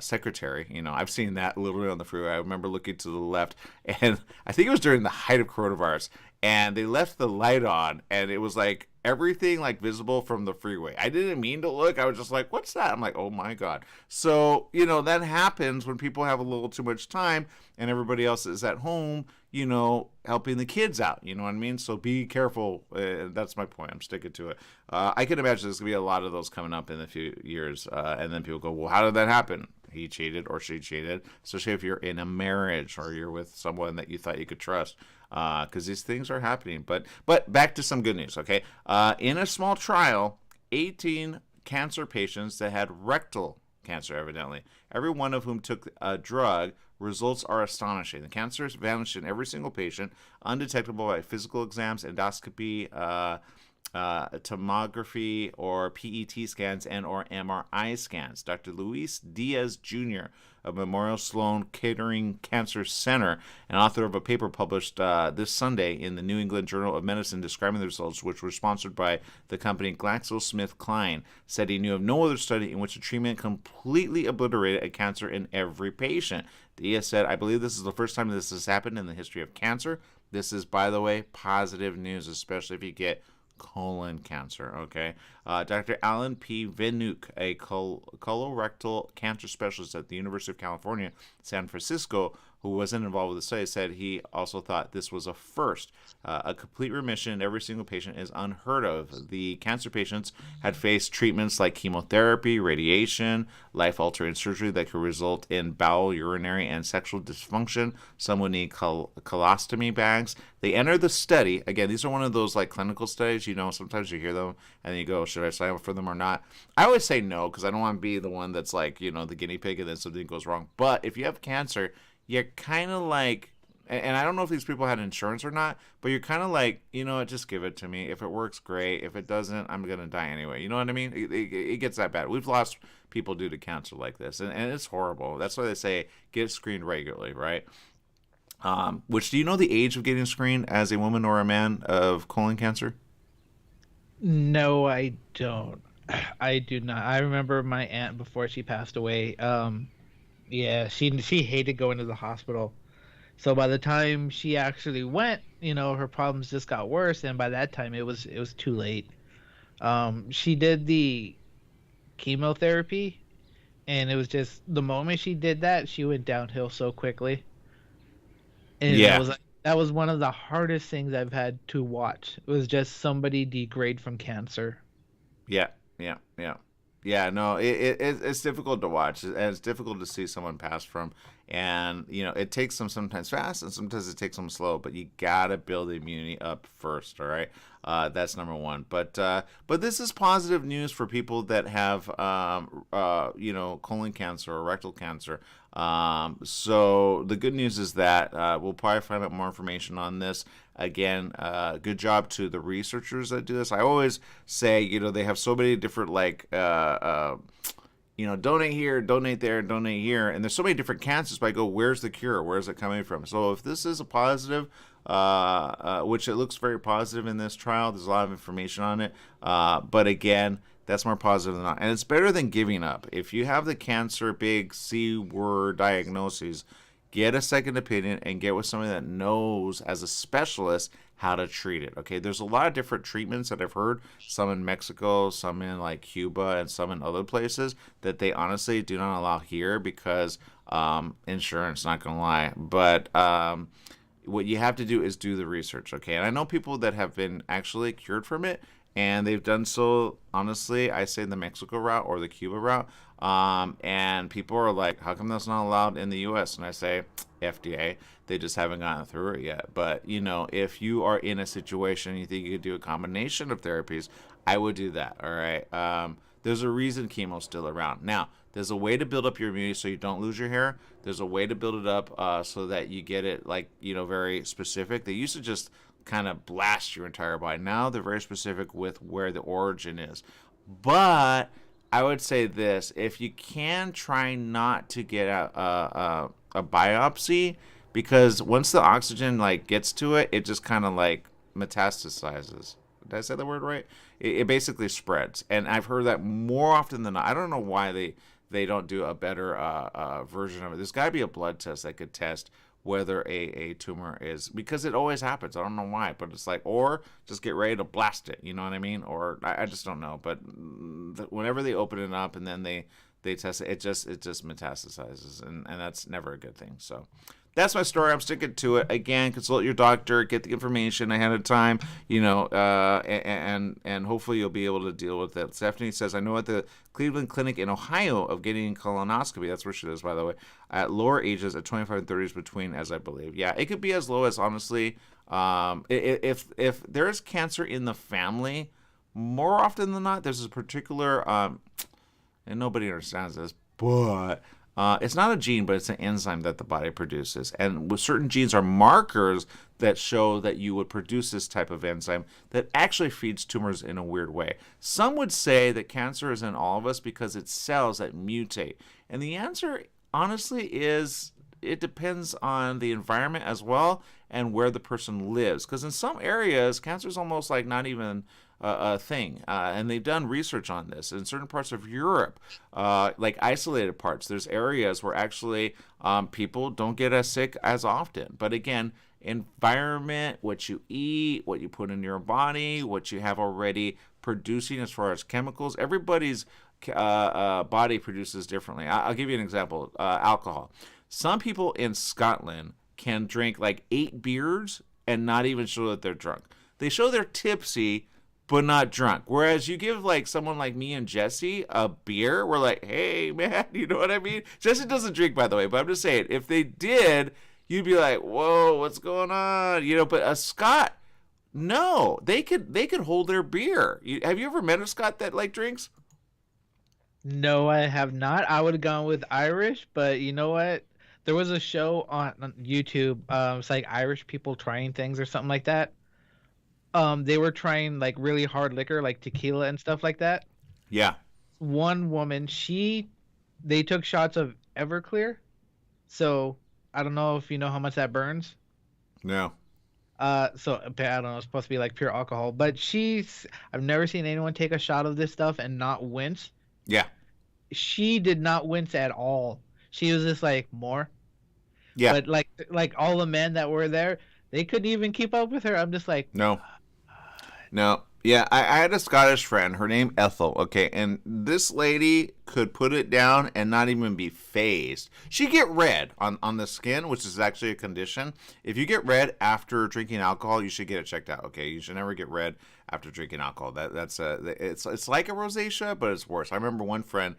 secretary. I've seen that literally on the freeway. I remember looking to the left, and I think it was during the height of coronavirus, and they left the light on, and it was like everything like visible from the freeway. I didn't mean to look. I was just like, what's that? I'm like, oh my God. So, that happens when people have a little too much time and everybody else is at home, helping the kids out. You know what I mean? So be careful. That's my point. I'm sticking to it. I can imagine there's going to be a lot of those coming up in a few years. And then people go, well, how did that happen? He cheated or she cheated, especially if you're in a marriage or you're with someone that you thought you could trust, because these things are happening. But back to some good news, okay? In a small trial, 18 cancer patients that had rectal cancer, evidently, every one of whom took a drug, results are astonishing. The cancer has vanished in every single patient, undetectable by physical exams, endoscopy, tomography or PET scans and or MRI scans. Dr. Luis Diaz Jr. of Memorial Sloan Kettering Cancer Center, and author of a paper published this Sunday in the New England Journal of Medicine describing the results, which were sponsored by the company GlaxoSmithKline, said he knew of no other study in which a treatment completely obliterated a cancer in every patient. Diaz said, I believe this is the first time this has happened in the history of cancer. This is, by the way, positive news, especially if you get colon cancer, okay? Dr. Alan P. Venuk, a colorectal cancer specialist at the University of California, San Francisco, who wasn't involved with the study, said he also thought this was a first. A complete remission in every single patient is unheard of. The cancer patients had faced treatments like chemotherapy, radiation, life-altering surgery that could result in bowel, urinary, and sexual dysfunction. Some would need colostomy bags. They entered the study. Again, these are one of those like clinical studies. Sometimes you hear them and then you go, should I sign up for them or not? I always say no, because I don't want to be the one that's like, the guinea pig and then something goes wrong. But if you have cancer, you're kind of like, and I don't know if these people had insurance or not, but you're kind of like, just give it to me. If it works, great. If it doesn't, I'm going to die anyway. You know what I mean? It gets that bad. We've lost people due to cancer like this, and it's horrible. That's why they say get screened regularly, right? Which, do you know the age of getting screened as a woman or a man of colon cancer? No, I don't. I do not. I remember my aunt before she passed away. Yeah, she hated going to the hospital. So by the time she actually went, her problems just got worse, and by that time it was too late. She did the chemotherapy, and it was just the moment she did that, she went downhill so quickly. And yeah, that was one of the hardest things I've had to watch. It was just somebody degrade from cancer. Yeah. No, it's difficult to watch, and it's difficult to see someone pass from. And it takes them sometimes fast, and sometimes it takes them slow. But you gotta build the immunity up first. All right, that's number one. But this is positive news for people that have colon cancer or rectal cancer. So the good news is that we'll probably find out more information on this. Again, good job to the researchers that do this. I always say, they have so many different donate here, donate there, donate here, and there's so many different cancers. But I go, where's the cure? Where's it coming from? So if this is a positive, which it looks very positive in this trial, there's a lot of information on it. But again, that's more positive than not. And it's better than giving up. If you have the cancer, big C word diagnoses, get a second opinion and get with somebody that knows as a specialist how to treat it. Okay, there's a lot of different treatments that I've heard, some in Mexico, some in like Cuba, and some in other places that they honestly do not allow here because insurance, not gonna lie. But what you have to do is do the research, okay? And I know people that have been actually cured from it, and they've done so, honestly, I say the Mexico route or the Cuba route. And people are like, how come that's not allowed in the U.S.? And I say, FDA, they just haven't gotten through it yet. But, if you are in a situation you think you could do a combination of therapies, I would do that, all right? There's a reason chemo's still around. Now, there's a way to build up your immunity so you don't lose your hair. There's a way to build it up so that you get it, very specific. They used to just kind of blast your entire body. Now they're very specific with where the origin is. But I would say this: if you can, try not to get a biopsy, because once the oxygen gets to it, it just kind of metastasizes. Did I say the word right? It basically spreads, and I've heard that more often than not. I don't know why they don't do a better version of it. There's got to be a blood test that could test whether a tumor is, because it always happens. I don't know why, but it's like, or just get ready to blast it. You know what I mean? Or I just don't know. But whenever they open it up and then they test it, it just metastasizes, and that's never a good thing. So that's my story. I'm sticking to it. Again, consult your doctor, get the information ahead of time, and hopefully you'll be able to deal with it. Stephanie says, I know at the Cleveland Clinic in Ohio of getting colonoscopy, that's where she is, by the way, at lower ages, at 25 and 30s between, as I believe. Yeah, it could be as low as, honestly, if there is cancer in the family, more often than not, there's a particular, and nobody understands this, but it's not a gene, but it's an enzyme that the body produces. And with certain genes are markers that show that you would produce this type of enzyme that actually feeds tumors in a weird way. Some would say that cancer is in all of us because it's cells that mutate. And the answer, honestly, is it depends on the environment as well and where the person lives. Because in some areas, cancer is almost like not even a thing, and they've done research on this. In certain parts of Europe, like isolated parts, there's areas where actually people don't get as sick as often. But again, environment, what you eat, what you put in your body, what you have already producing as far as chemicals, everybody's body produces differently. I'll give you an example. Alcohol. Some people in Scotland can drink like 8 beers and not even show that they're drunk. They show they're tipsy, but not drunk. Whereas you give like someone like me and Jesse a beer, we're like, hey man, you know what I mean? Jesse doesn't drink, by the way, but I'm just saying, if they did, you'd be like, whoa, what's going on? But a Scot, no, they could hold their beer. Have you ever met a Scot that like drinks? No, I have not. I would have gone with Irish, but you know what? There was a show on YouTube. It's like Irish people trying things or something like that. They were trying like really hard liquor, like tequila and stuff like that. Yeah. One woman, they took shots of Everclear. So I don't know if you know how much that burns. No. So I don't know. It's supposed to be like pure alcohol, but I've never seen anyone take a shot of this stuff and not wince. Yeah. She did not wince at all. She was just like, more. Yeah. But like all the men that were there, they couldn't even keep up with her. I'm just like, no. Yeah, I had a Scottish friend, her name Ethel, okay, and this lady could put it down and not even be phased. She'd get red on the skin, which is actually a condition. If you get red after drinking alcohol, you should get it checked out, okay? You should never get red after drinking alcohol. It's like a rosacea, but it's worse. I remember one friend,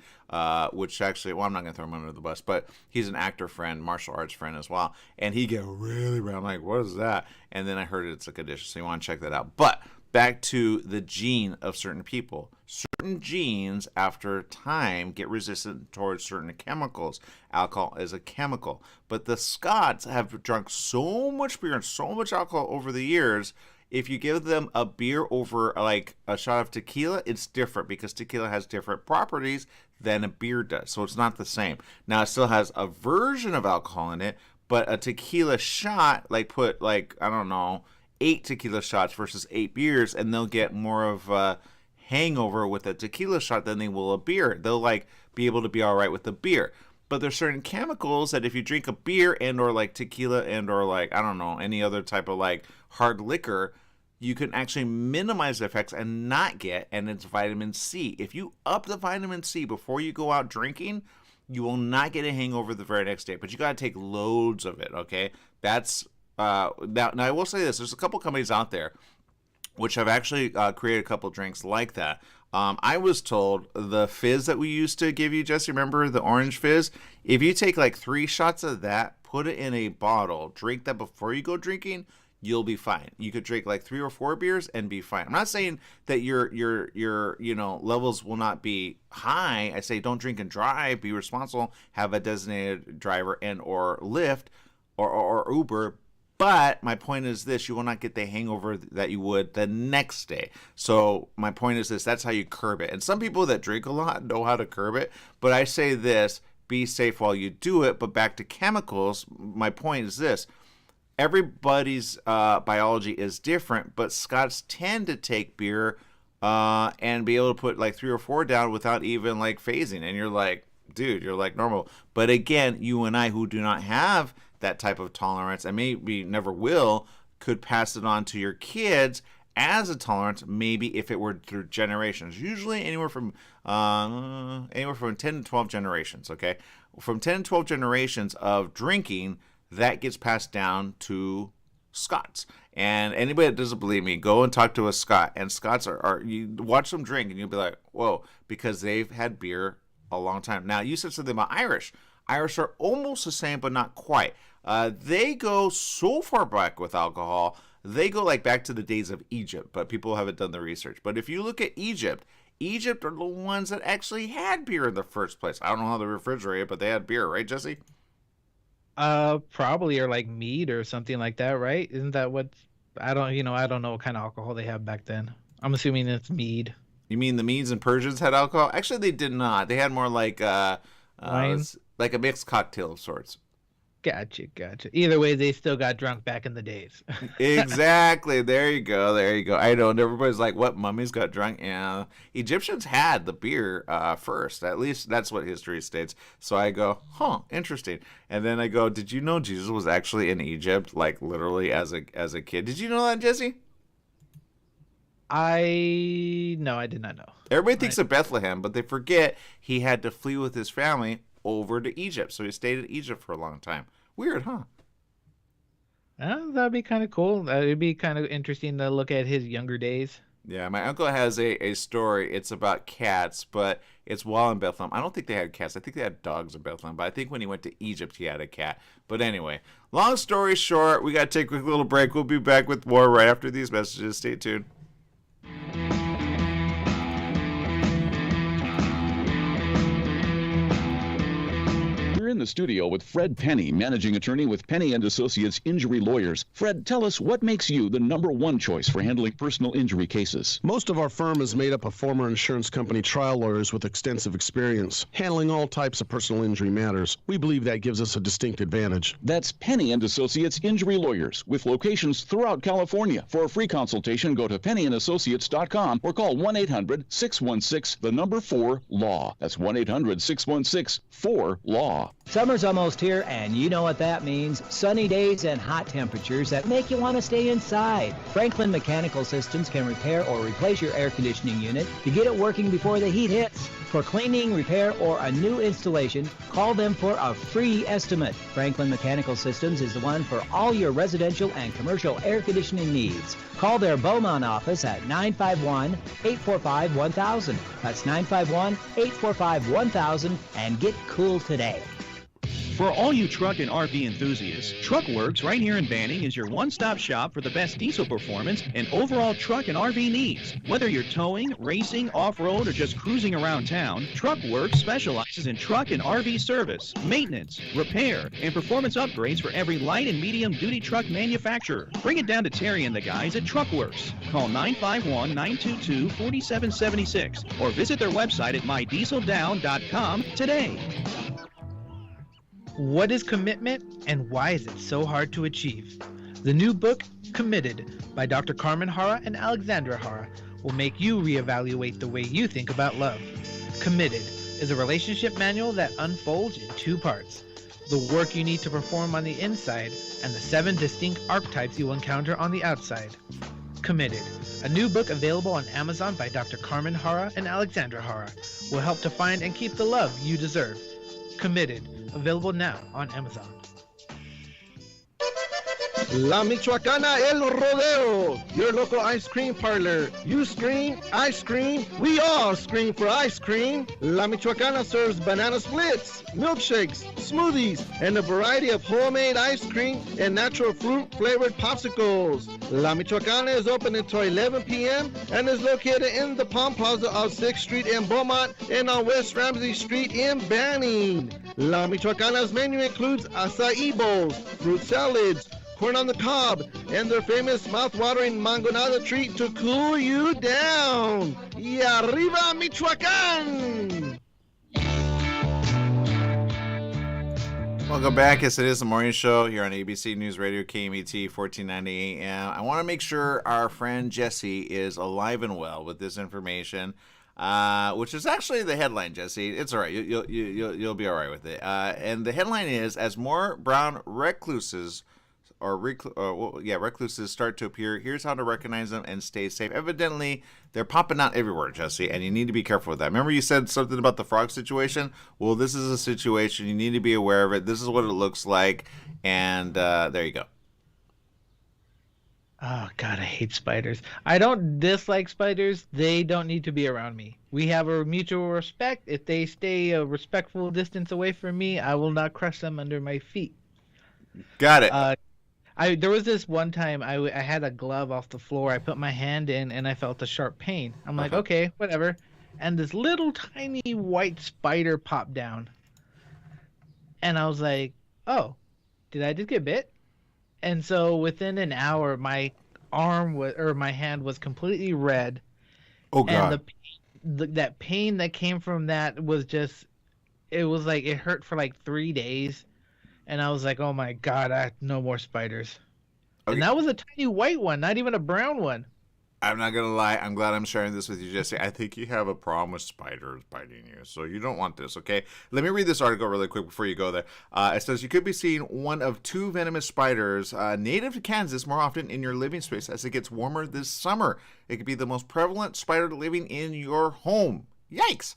which actually, well, I'm not going to throw him under the bus, but he's an actor friend, martial arts friend as well, and he get really red. I'm like, what is that? And then I heard it's a condition, so you want to check that out. But back to the gene of certain people. Certain genes, after time, get resistant towards certain chemicals. Alcohol is a chemical. But the Scots have drunk so much beer and so much alcohol over the years, if you give them a beer over like a shot of tequila, it's different because tequila has different properties than a beer does. So it's not the same. Now, it still has a version of alcohol in it, but a tequila shot, like put like, I don't know, 8 tequila shots versus 8 beers, and they'll get more of a hangover with a tequila shot than they will a beer. They'll like be able to be all right with the beer. But there's certain chemicals that if you drink a beer and or like tequila and or like, I don't know, any other type of like hard liquor, you can actually minimize the effects and not get, and it's vitamin C. If you up the vitamin C before you go out drinking, you will not get a hangover the very next day. But you got to take loads of it, okay? That's now I will say this. There's a couple companies out there which have actually created a couple drinks like that. I was told the fizz that we used to give you, Jesse, remember the orange fizz? If you take like 3 shots of that, put it in a bottle, drink that before you go drinking, you'll be fine. You could drink like 3 or 4 beers and be fine. I'm not saying that your levels will not be high. I say don't drink and drive, be responsible, have a designated driver and or Lyft or Uber. But my point is this, you will not get the hangover that you would the next day. So my point is this, that's how you curb it. And some people that drink a lot know how to curb it. But I say this, be safe while you do it. But back to chemicals, my point is this. Everybody's biology is different, but Scots tend to take beer and be able to put like 3 or 4 down without even like phasing. And you're like, dude, you're like normal. But again, you and I who do not have that type of tolerance, and maybe never will, could pass it on to your kids as a tolerance, maybe if it were through generations. Usually anywhere from 10 to 12 generations, okay? From 10 to 12 generations of drinking, that gets passed down to Scots. And anybody that doesn't believe me, go and talk to a Scot. And Scots are you watch them drink and you'll be like, whoa, because they've had beer a long time. Now, you said something about Irish. Irish are almost the same, but not quite. They go so far back with alcohol. They go like back to the days of Egypt, but people haven't done the research. But if you look at Egypt are the ones that actually had beer in the first place. I don't know how they refrigerate it, but they had beer, right, Jesse? Probably, or like mead or something like that, right? Isn't that what? I don't know what kind of alcohol they have back then. I'm assuming it's mead. You mean the Medes and Persians had alcohol? Actually, they did not. They had more like wine, like a mixed cocktail of sorts. Gotcha. Either way, they still got drunk back in the days. Exactly. There you go. I know. And everybody's like, what, mummies got drunk? Yeah. Egyptians had the beer first. At least that's what history states. So I go, interesting. And then I go, did you know Jesus was actually in Egypt, like literally as a kid? Did you know that, Jesse? No, I did not know. Everybody thinks of Bethlehem, but they forget he had to flee with his family over to Egypt. So he stayed in Egypt for a long time. Weird, huh? That'd be kind of cool. It'd be kind of interesting to look at his younger days. Yeah, my uncle has a story. It's about cats, but it's while in Bethlehem. I don't think they had cats. I think they had dogs in Bethlehem, but I think when he went to Egypt, he had a cat. But anyway, long story short, we got to take a quick little break. We'll be back with more right after these messages. Stay tuned. In the studio with Fred Penny, managing attorney with Penny and Associates Injury Lawyers. Fred, tell us what makes you the number one choice for handling personal injury cases. Most of our firm is made up of former insurance company trial lawyers with extensive experience handling all types of personal injury matters. We believe that gives us a distinct advantage. That's Penny and Associates Injury Lawyers with locations throughout California. For a free consultation, go to pennyandassociates.com or call 1-800-616-4-LAW. That's 1-800-616-4-LAW. Summer's almost here, and you know what that means. Sunny days and hot temperatures that make you want to stay inside. Franklin Mechanical Systems can repair or replace your air conditioning unit to get it working before the heat hits. For cleaning, repair, or a new installation, call them for a free estimate. Franklin Mechanical Systems is the one for all your residential and commercial air conditioning needs. Call their Beaumont office at 951-845-1000. That's 951-845-1000, and get cool today. For all you truck and RV enthusiasts, TruckWorks right here in Banning is your one-stop shop for the best diesel performance and overall truck and RV needs. Whether you're towing, racing, off-road, or just cruising around town, TruckWorks specializes in truck and RV service, maintenance, repair, and performance upgrades for every light and medium-duty truck manufacturer. Bring it down to Terry and the guys at TruckWorks. Call 951-922-4776 or visit their website at mydieseldown.com today. What is commitment and why is it so hard to achieve? The new book, Committed, by Dr. Carmen Hara and Alexandra Hara, will make you reevaluate the way you think about love. Committed is a relationship manual that unfolds in two parts: the work you need to perform on the inside and the 7 distinct archetypes you will encounter on the outside. Committed, a new book available on Amazon by Dr. Carmen Hara and Alexandra Hara, will help to find and keep the love you deserve. Committed, available now on Amazon. La Michoacana El Rodeo, your local ice cream parlor. You scream, I scream, we all scream for ice cream. La Michoacana serves banana splits, milkshakes, smoothies, and a variety of homemade ice cream and natural fruit flavored popsicles. La Michoacana is open until 11 p.m. and is located in the Palm Plaza of 6th Street in Beaumont and on West Ramsey Street in Banning. La Michoacana's menu includes acai bowls, fruit salads, corn on the cob, and their famous mouth-watering mangonada treat to cool you down. Y arriba, Michoacán! Welcome back. Yes, it is the morning show here on ABC News Radio, KMET, 1490 AM. I want to make sure our friend Jesse is alive and well with this information. which is actually the headline, Jesse. It's all right. You'll be all right with it. And the headline is, as more brown recluses recluses start to appear, here's how to recognize them and stay safe. Evidently, they're popping out everywhere, Jesse, and you need to be careful with that. Remember you said something about the frog situation? Well, this is a situation. You need to be aware of it. This is what it looks like, and there you go. Oh, God, I hate spiders. I don't dislike spiders. They don't need to be around me. We have a mutual respect. If they stay a respectful distance away from me, I will not crush them under my feet. Got it. There was this one time I had a glove off the floor. I put my hand in and I felt a sharp pain. I'm like, okay, whatever. And this little tiny white spider popped down. And I was like, oh, did I just get bit? And so within an hour, my my hand was completely red. Oh, God. And that pain that came from that was just, it was like, it hurt for like 3 days. And I was like, oh my God, no more spiders. Okay. And that was a tiny white one, not even a brown one. I'm not going to lie. I'm glad I'm sharing this with you, Jesse. I think you have a problem with spiders biting you. So you don't want this, okay? Let me read this article really quick before you go there. It says you could be seeing one of 2 venomous spiders native to Kansas more often in your living space as it gets warmer this summer. It could be the most prevalent spider living in your home. Yikes.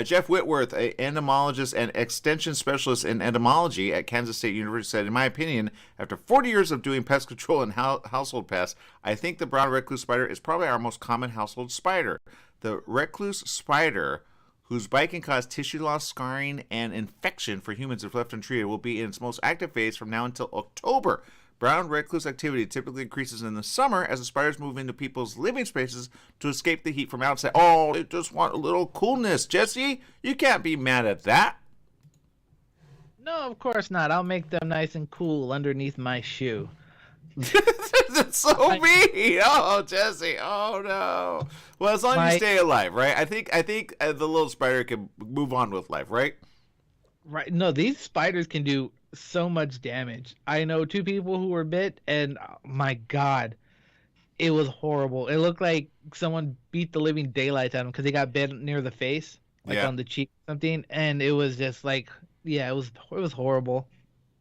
Jeff Whitworth, an entomologist and extension specialist in entomology at Kansas State University, said, in my opinion, after 40 years of doing pest control and household pests, I think the brown recluse spider is probably our most common household spider. The recluse spider, whose bite can cause tissue loss, scarring, and infection for humans if left untreated, will be in its most active phase from now until October. Brown recluse activity typically increases in the summer as the spiders move into people's living spaces to escape the heat from outside. Oh, they just want a little coolness. Jesse, you can't be mad at that. No, of course not. I'll make them nice and cool underneath my shoe. That's so mean. Oh, Jesse. Oh, no. Well, as long as you stay alive, right? I think the little spider can move on with life, right? Right. No, these spiders can do so much damage. I know 2 people who were bit, and oh my God, it was horrible. It looked like someone beat the living daylights out of them because they got bit near the face, like on the cheek or something, and it was just like, it was horrible.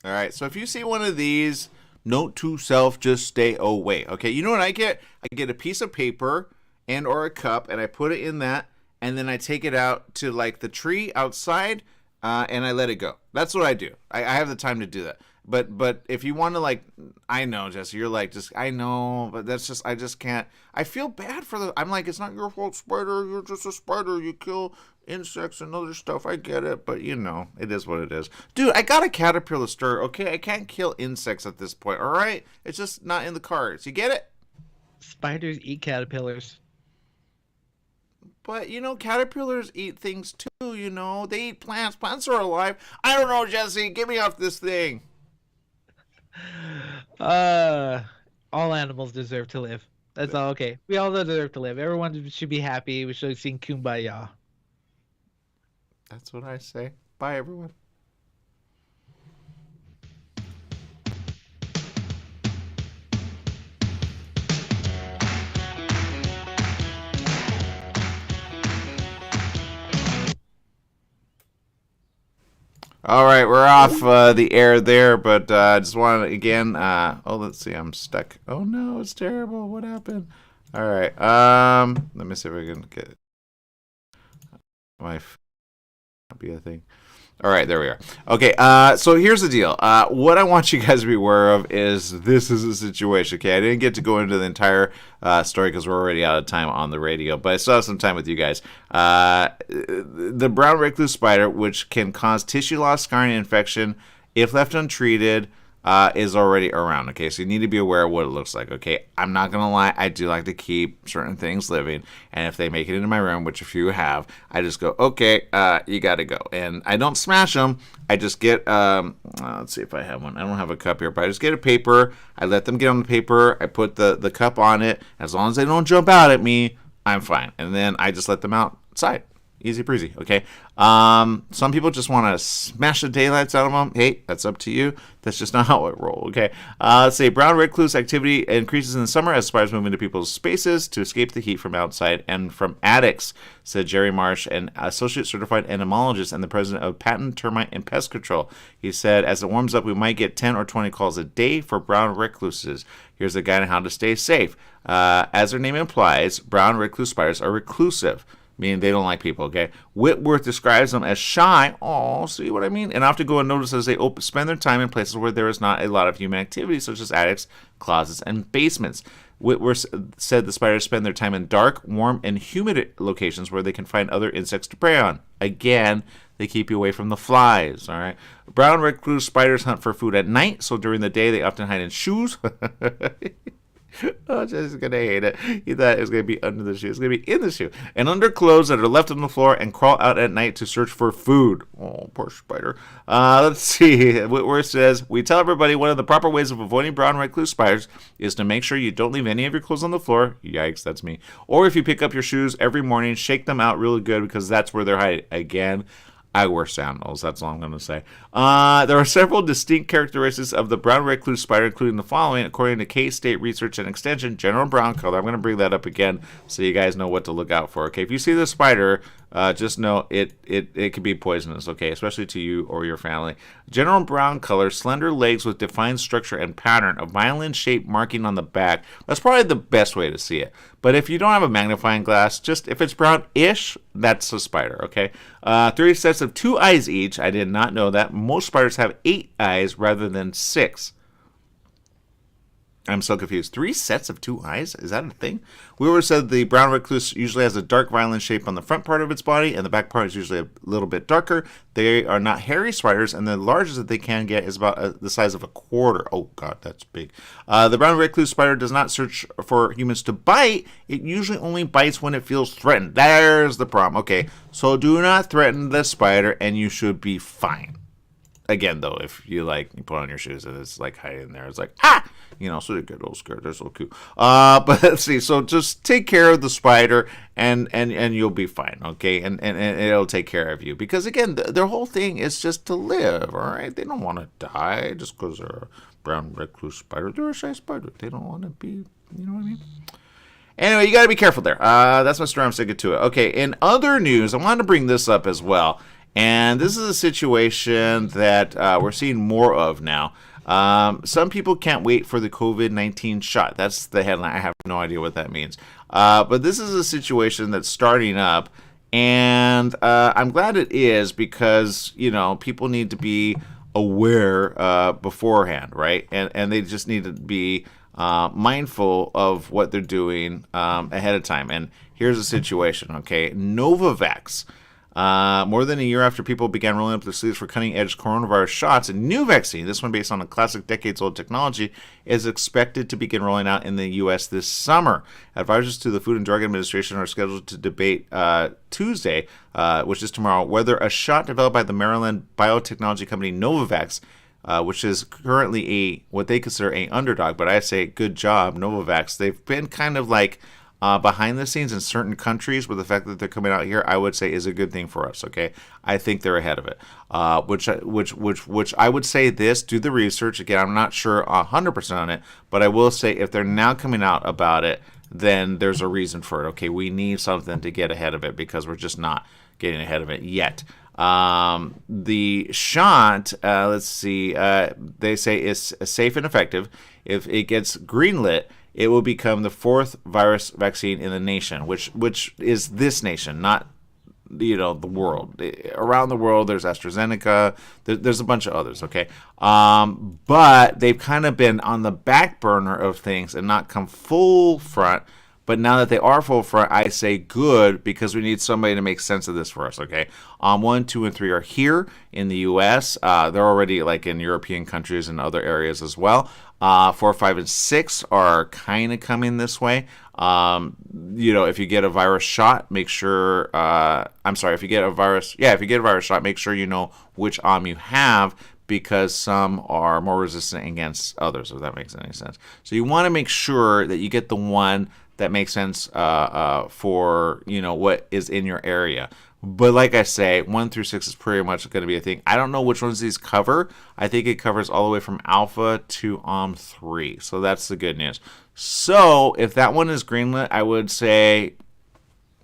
All right, so if you see one of these, note to self, just stay away. Okay, you know what I get? I get a piece of paper and or a cup, and I put it in that, and then I take it out to like the tree outside. And I let it go. That's what I do. I have the time to do that. But if you want to, like, I know, Jesse, you're like, I know, but that's just, I just can't. I feel bad for I'm like, it's not your fault, spider. You're just a spider. You kill insects and other stuff. I get it. But, it is what it is. Dude, I got a caterpillar stir, okay? I can't kill insects at this point, all right? It's just not in the cards. You get it? Spiders eat caterpillars. But, caterpillars eat things too, They eat plants. Plants are alive. I don't know, Jesse. Get me off this thing. All animals deserve to live. That's all okay. We all deserve to live. Everyone should be happy. We should sing Kumbaya. That's what I say. Bye, everyone. All right, we're off the air there, but I just wanted to, again, let's see, I'm stuck. Oh, no, it's terrible. What happened? All right, let me see if I can get my be a thing. All right, there we are. Okay, so here's the deal. What I want you guys to be aware of is this is a situation, okay? I didn't get to go into the entire story because we're already out of time on the radio, but I still have some time with you guys. The brown recluse spider, which can cause tissue loss, scarring, and infection if left untreated, is already around, okay? So you need to be aware of what it looks like, okay? I'm not going to lie. I do like to keep certain things living, and if they make it into my room, which a few have, I just go, okay, you got to go. And I don't smash them. I just get, let's see if I have one. I don't have a cup here, but I just get a paper. I let them get on the paper. I put the cup on it. As long as they don't jump out at me, I'm fine. And then I just let them outside. Easy breezy, okay? Some people just want to smash the daylights out of them. Hey, that's up to you. That's just not how I roll, okay? Let's say brown recluse activity increases in the summer as spiders move into people's spaces to escape the heat from outside and from attics, said Jerry Marsh, an associate certified entomologist and the president of Patent Termite and Pest Control. He said, as it warms up, we might get 10 or 20 calls a day for brown recluses. Here's a guide on how to stay safe. As their name implies, brown recluse spiders are reclusive, meaning they don't like people, okay? Whitworth describes them as shy. Oh, see what I mean? And often go unnoticed as they spend their time in places where there is not a lot of human activity, such as attics, closets, and basements. Whitworth said the spiders spend their time in dark, warm, and humid locations where they can find other insects to prey on. Again, they keep you away from the flies, all right? Brown recluse spiders hunt for food at night, so during the day they often hide in shoes. Oh, Jess is going to hate it. He thought it was going to be under the shoe. It's going to be in the shoe. And under clothes that are left on the floor and crawl out at night to search for food. Oh, poor spider. Let's see. Whitworth says, we tell everybody one of the proper ways of avoiding brown recluse spiders is to make sure you don't leave any of your clothes on the floor. Yikes, that's me. Or if you pick up your shoes every morning, shake them out really good because that's where they're hiding. Again, I wear sandals. That's all I'm going to say. There are several distinct characteristics of the brown recluse spider, including the following. According to K-State Research and Extension, general brown color. I'm going to bring that up again so you guys know what to look out for. Okay, if you see the spider, just know it can be poisonous, okay, especially to you or your family. General brown color, slender legs with defined structure and pattern, a violin-shaped marking on the back. That's probably the best way to see it. But if you don't have a magnifying glass, just if it's brown-ish, that's a spider, okay? 3 sets of 2 eyes each. I did not know that. Most spiders have 8 eyes rather than 6. I'm so confused. 3 sets of 2 eyes? Is that a thing? Weaver said the brown recluse usually has a dark violin shape on the front part of its body, and the back part is usually a little bit darker. They are not hairy spiders, and the largest that they can get is about the size of a quarter. Oh, God, that's big. The brown recluse spider does not search for humans to bite. It usually only bites when it feels threatened. There's the problem. Okay, so do not threaten the spider, and you should be fine. Again, though, if you put on your shoes and it's hiding there, it's like, ah! So they get a little scared. They're so cute. But let's see. So just take care of the spider and you'll be fine, okay? And it'll take care of you. Because, again, their whole thing is just to live, all right? They don't want to die just because they're a brown recluse spider. They're a shy spider. They don't want to be, you know what I mean? Anyway, you got to be careful there. That's my story. I'm sticking to it. Okay, in other news, I wanted to bring this up as well. And this is a situation that we're seeing more of now. Some people can't wait for the COVID-19 shot. That's the headline. I have no idea what that means. But this is a situation that's starting up. And I'm glad it is because, people need to be aware beforehand, right? And they just need to be mindful of what they're doing ahead of time. And here's the situation, okay? Novavax. More than a year after people began rolling up their sleeves for cutting-edge coronavirus shots, a new vaccine, this one based on a classic decades-old technology, is expected to begin rolling out in the U.S. this summer. Advisors to the Food and Drug Administration are scheduled to debate Tuesday, which is tomorrow, whether a shot developed by the Maryland biotechnology company Novavax, which is currently what they consider an underdog, but I say good job, Novavax. They've been kind of behind the scenes in certain countries, but the fact that they're coming out here, I would say, is a good thing for us. Okay, I think they're ahead of it. Which I would say this: do the research. Again, I'm not sure 100% on it, but I will say if they're now coming out about it, then there's a reason for it. Okay, we need something to get ahead of it because we're just not getting ahead of it yet. The shot, let's see, they say is safe and effective. If it gets greenlit, it will become the 4th virus vaccine in the nation, which is this nation, not the world. Around the world, there's AstraZeneca. There's a bunch of others, okay? But they've kind of been on the back burner of things and not come full front. But now that they are full front, I say good because we need somebody to make sense of this for us, okay? 1, 2, and 3 are here in the U.S. They're already in European countries and other areas as well. 4, 5, and 6 are kind of coming this way. If you get a virus shot, make sure. If you get a virus shot, make sure you know which arm you have because some are more resistant against others. If that makes any sense. So you want to make sure that you get the one that makes sense for what is in your area. But like I say, 1 through 6 is pretty much going to be a thing. I don't know which ones these cover. I think it covers all the way from alpha to OM3. So that's the good news. So if that one is greenlit, I would say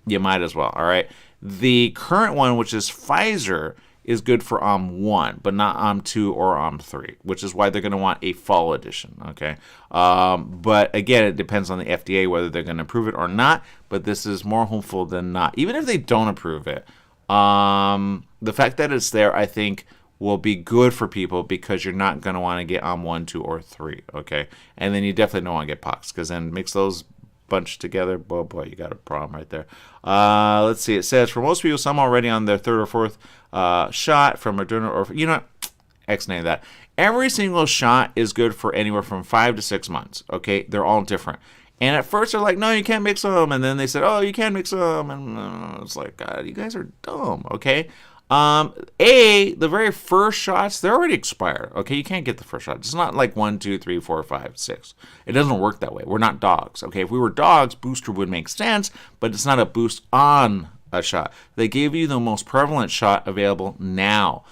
you might as well. All right. The current one, which is Pfizer, is good for OM1, but not OM2 or OM3, which is why they're going to want a fall edition, okay? But again, it depends on the FDA whether they're going to approve it or not, but this is more hopeful than not. Even if they don't approve it, the fact that it's there, I think, will be good for people because you're not going to want to get OM1, 2, or 3, okay? And then you definitely don't want to get pox because then mix those bunch together, boy, you got a problem right there. Let's see. It says for most people, some already on their 3rd or 4th shot from Moderna, or X-name that. Every single shot is good for anywhere from 5 to 6 months. Okay, they're all different. And at first they're like, no, you can't mix them. And then they said, oh, you can mix them. And it's like, God, you guys are dumb. Okay. The very first shots, they're already expired. Okay, you can't get the first shot. It's not like 1, 2, 3, 4, 5, 6. It doesn't work that way. We're not dogs. Okay, if we were dogs, booster would make sense, but it's not a boost on a shot. They gave you the most prevalent shot available now.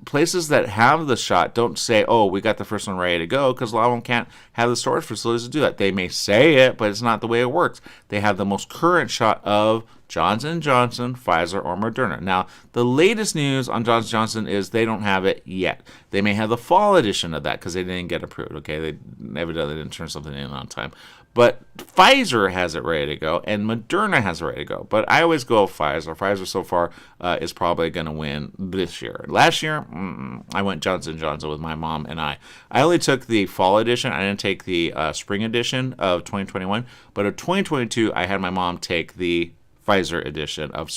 Places that have the shot don't say, oh, we got the first one ready to go, because a lot of them can't have the storage facilities to do that. They may say it, but it's not the way it works. They have the most current shot of Johnson & Johnson, Pfizer, or Moderna. Now, the latest news on Johnson & Johnson is they don't have it yet. They may have the fall edition of that because they didn't get approved, okay? They evidently didn't turn something in on time. But Pfizer has it ready to go, and Moderna has it ready to go. But I always go with Pfizer. Pfizer so far is probably going to win this year. Last year, I went Johnson & Johnson with my mom and I. I only took the fall edition. I didn't take the spring edition of 2021. But of 2022, I had my mom take the Pfizer edition of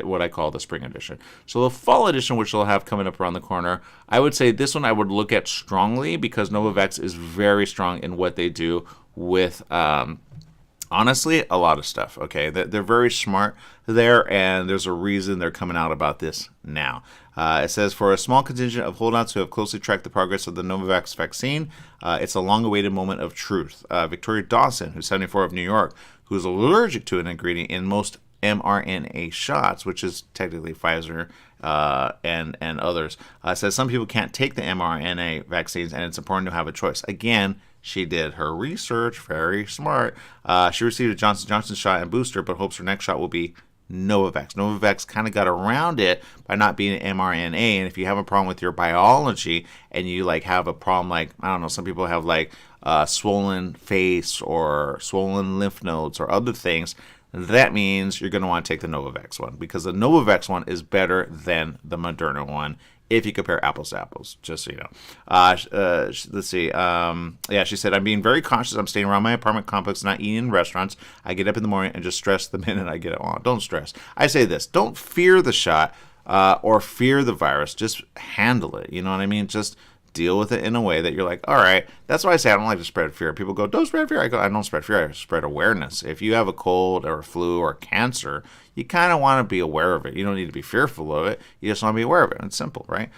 what I call the spring edition. So the fall edition, which they'll have coming up around the corner, I would say this one I would look at strongly because Novavax is very strong in what they do with, honestly, a lot of stuff. Okay, they're very smart there, and there's a reason they're coming out about this now. It says, for a small contingent of holdouts who have closely tracked the progress of the Novavax vaccine, it's a long-awaited moment of truth. Victoria Dawson, who's 74 of New York, who's allergic to an ingredient in most mRNA shots, which is technically Pfizer and others, says some people can't take the mRNA vaccines, and it's important to have a choice. Again, she did her research, very smart. She received a Johnson & Johnson shot and booster, but hopes her next shot will be Novavax. Novavax kind of got around it by not being mRNA, and if you have a problem with your biology and you like have a problem, like, I don't know, some people have like swollen face or swollen lymph nodes or other things, that means you're going to want to take the Novavax one because the Novavax one is better than the Moderna one if you compare apples to apples, just so you know. Let's see. She said, I'm being very cautious. I'm staying around my apartment complex, not eating in restaurants. I get up in the morning and just stress the minute I get it on. Don't stress. I say this. Don't fear the shot or fear the virus. Just handle it. You know what I mean? Just deal with it in a way that you're like, all right. That's why I say I don't like to spread fear. People go, don't spread fear. I go, I don't spread fear. I spread awareness. If you have a cold or a flu or cancer, you kind of want to be aware of it. You don't need to be fearful of it. You just want to be aware of it. It's simple, right?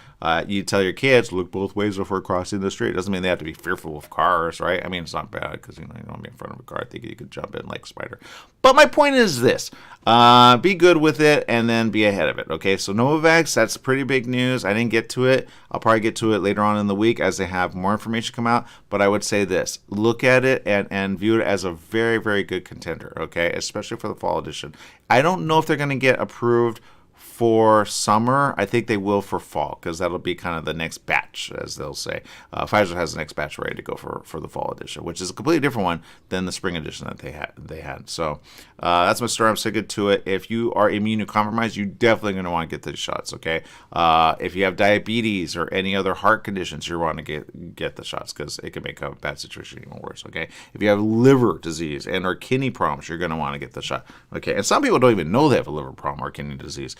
You tell your kids, look both ways before crossing the street. It doesn't mean they have to be fearful of cars, right? I mean, it's not bad because you don't want to be in front of a car. I think you could jump in like a spider. But my point is this. Be good with it and then be ahead of it, okay? So Novavax, that's pretty big news. I didn't get to it. I'll probably get to it later on in the week as they have more information come out. But I would say this. Look at it and view it as a very, very good contender, okay? Especially for the fall edition. I don't know if they're going to get approved for summer. I think they will for fall because that'll be kind of the next batch, as they'll say. Pfizer has the next batch ready to go for the fall edition, which is a completely different one than the spring edition that they had. So that's my story. I'm sticking to it. If you are immunocompromised, you're definitely going to want to get these shots, okay? If you have diabetes or any other heart conditions, you want to get the shots because it can make a bad situation even worse, okay? If you have liver disease and or kidney problems, you're going to want to get the shot, okay? And some people don't even know they have a liver problem or kidney disease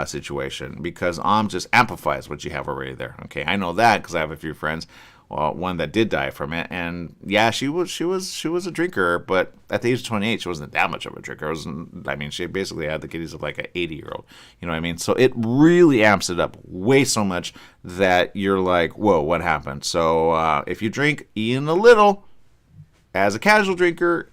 situation because just amplifies what you have already there. Okay, I know that because I have a few friends, one that did die from it, and yeah, she was a drinker, but at the age of 28, she wasn't that much of a drinker. She basically had the kidneys of like an 80-year-old. You know what I mean? So it really amps it up way so much that you're like, whoa, what happened? So if you drink even a little, as a casual drinker,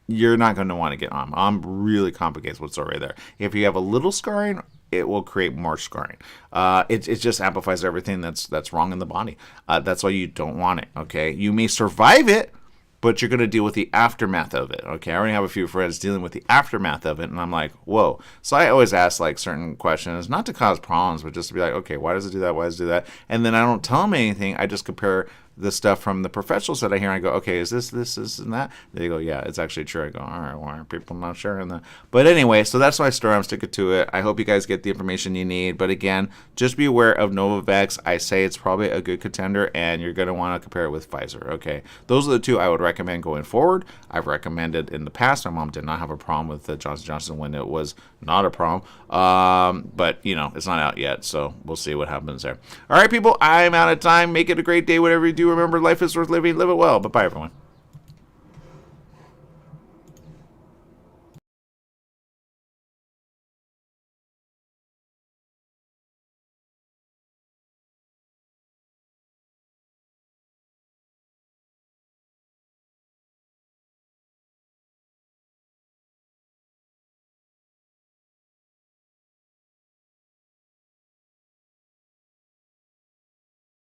you're not going to want to get on. Really complicates what's already there. If you have a little scarring, it will create more scarring. It just amplifies everything that's wrong in the body. That's why you don't want it. Okay, you may survive it, but you're going to deal with the aftermath of it. Okay, I already have a few friends dealing with the aftermath of it, and I'm like, whoa. So I always ask like certain questions, not to cause problems, but just to be like, okay, why does it do that? Why does it do that? And then I don't tell them anything. I just compare the stuff from the professionals that I hear. I go, okay, is this, and that? They go, yeah, it's actually true. I go, all right, why are people not sharing that? But anyway, so that's my story. I'm sticking to it. I hope you guys get the information you need. But again, just be aware of Novavax. I say it's probably a good contender, and you're going to want to compare it with Pfizer. Okay, those are the two I would recommend going forward. I've recommended in the past. My mom did not have a problem with the Johnson & Johnson when it was not a problem. But, you know, it's not out yet, so we'll see what happens there. All right, people, I'm out of time. Make it a great day, whatever you do. Remember, life is worth living. Live it well. Bye-bye, everyone.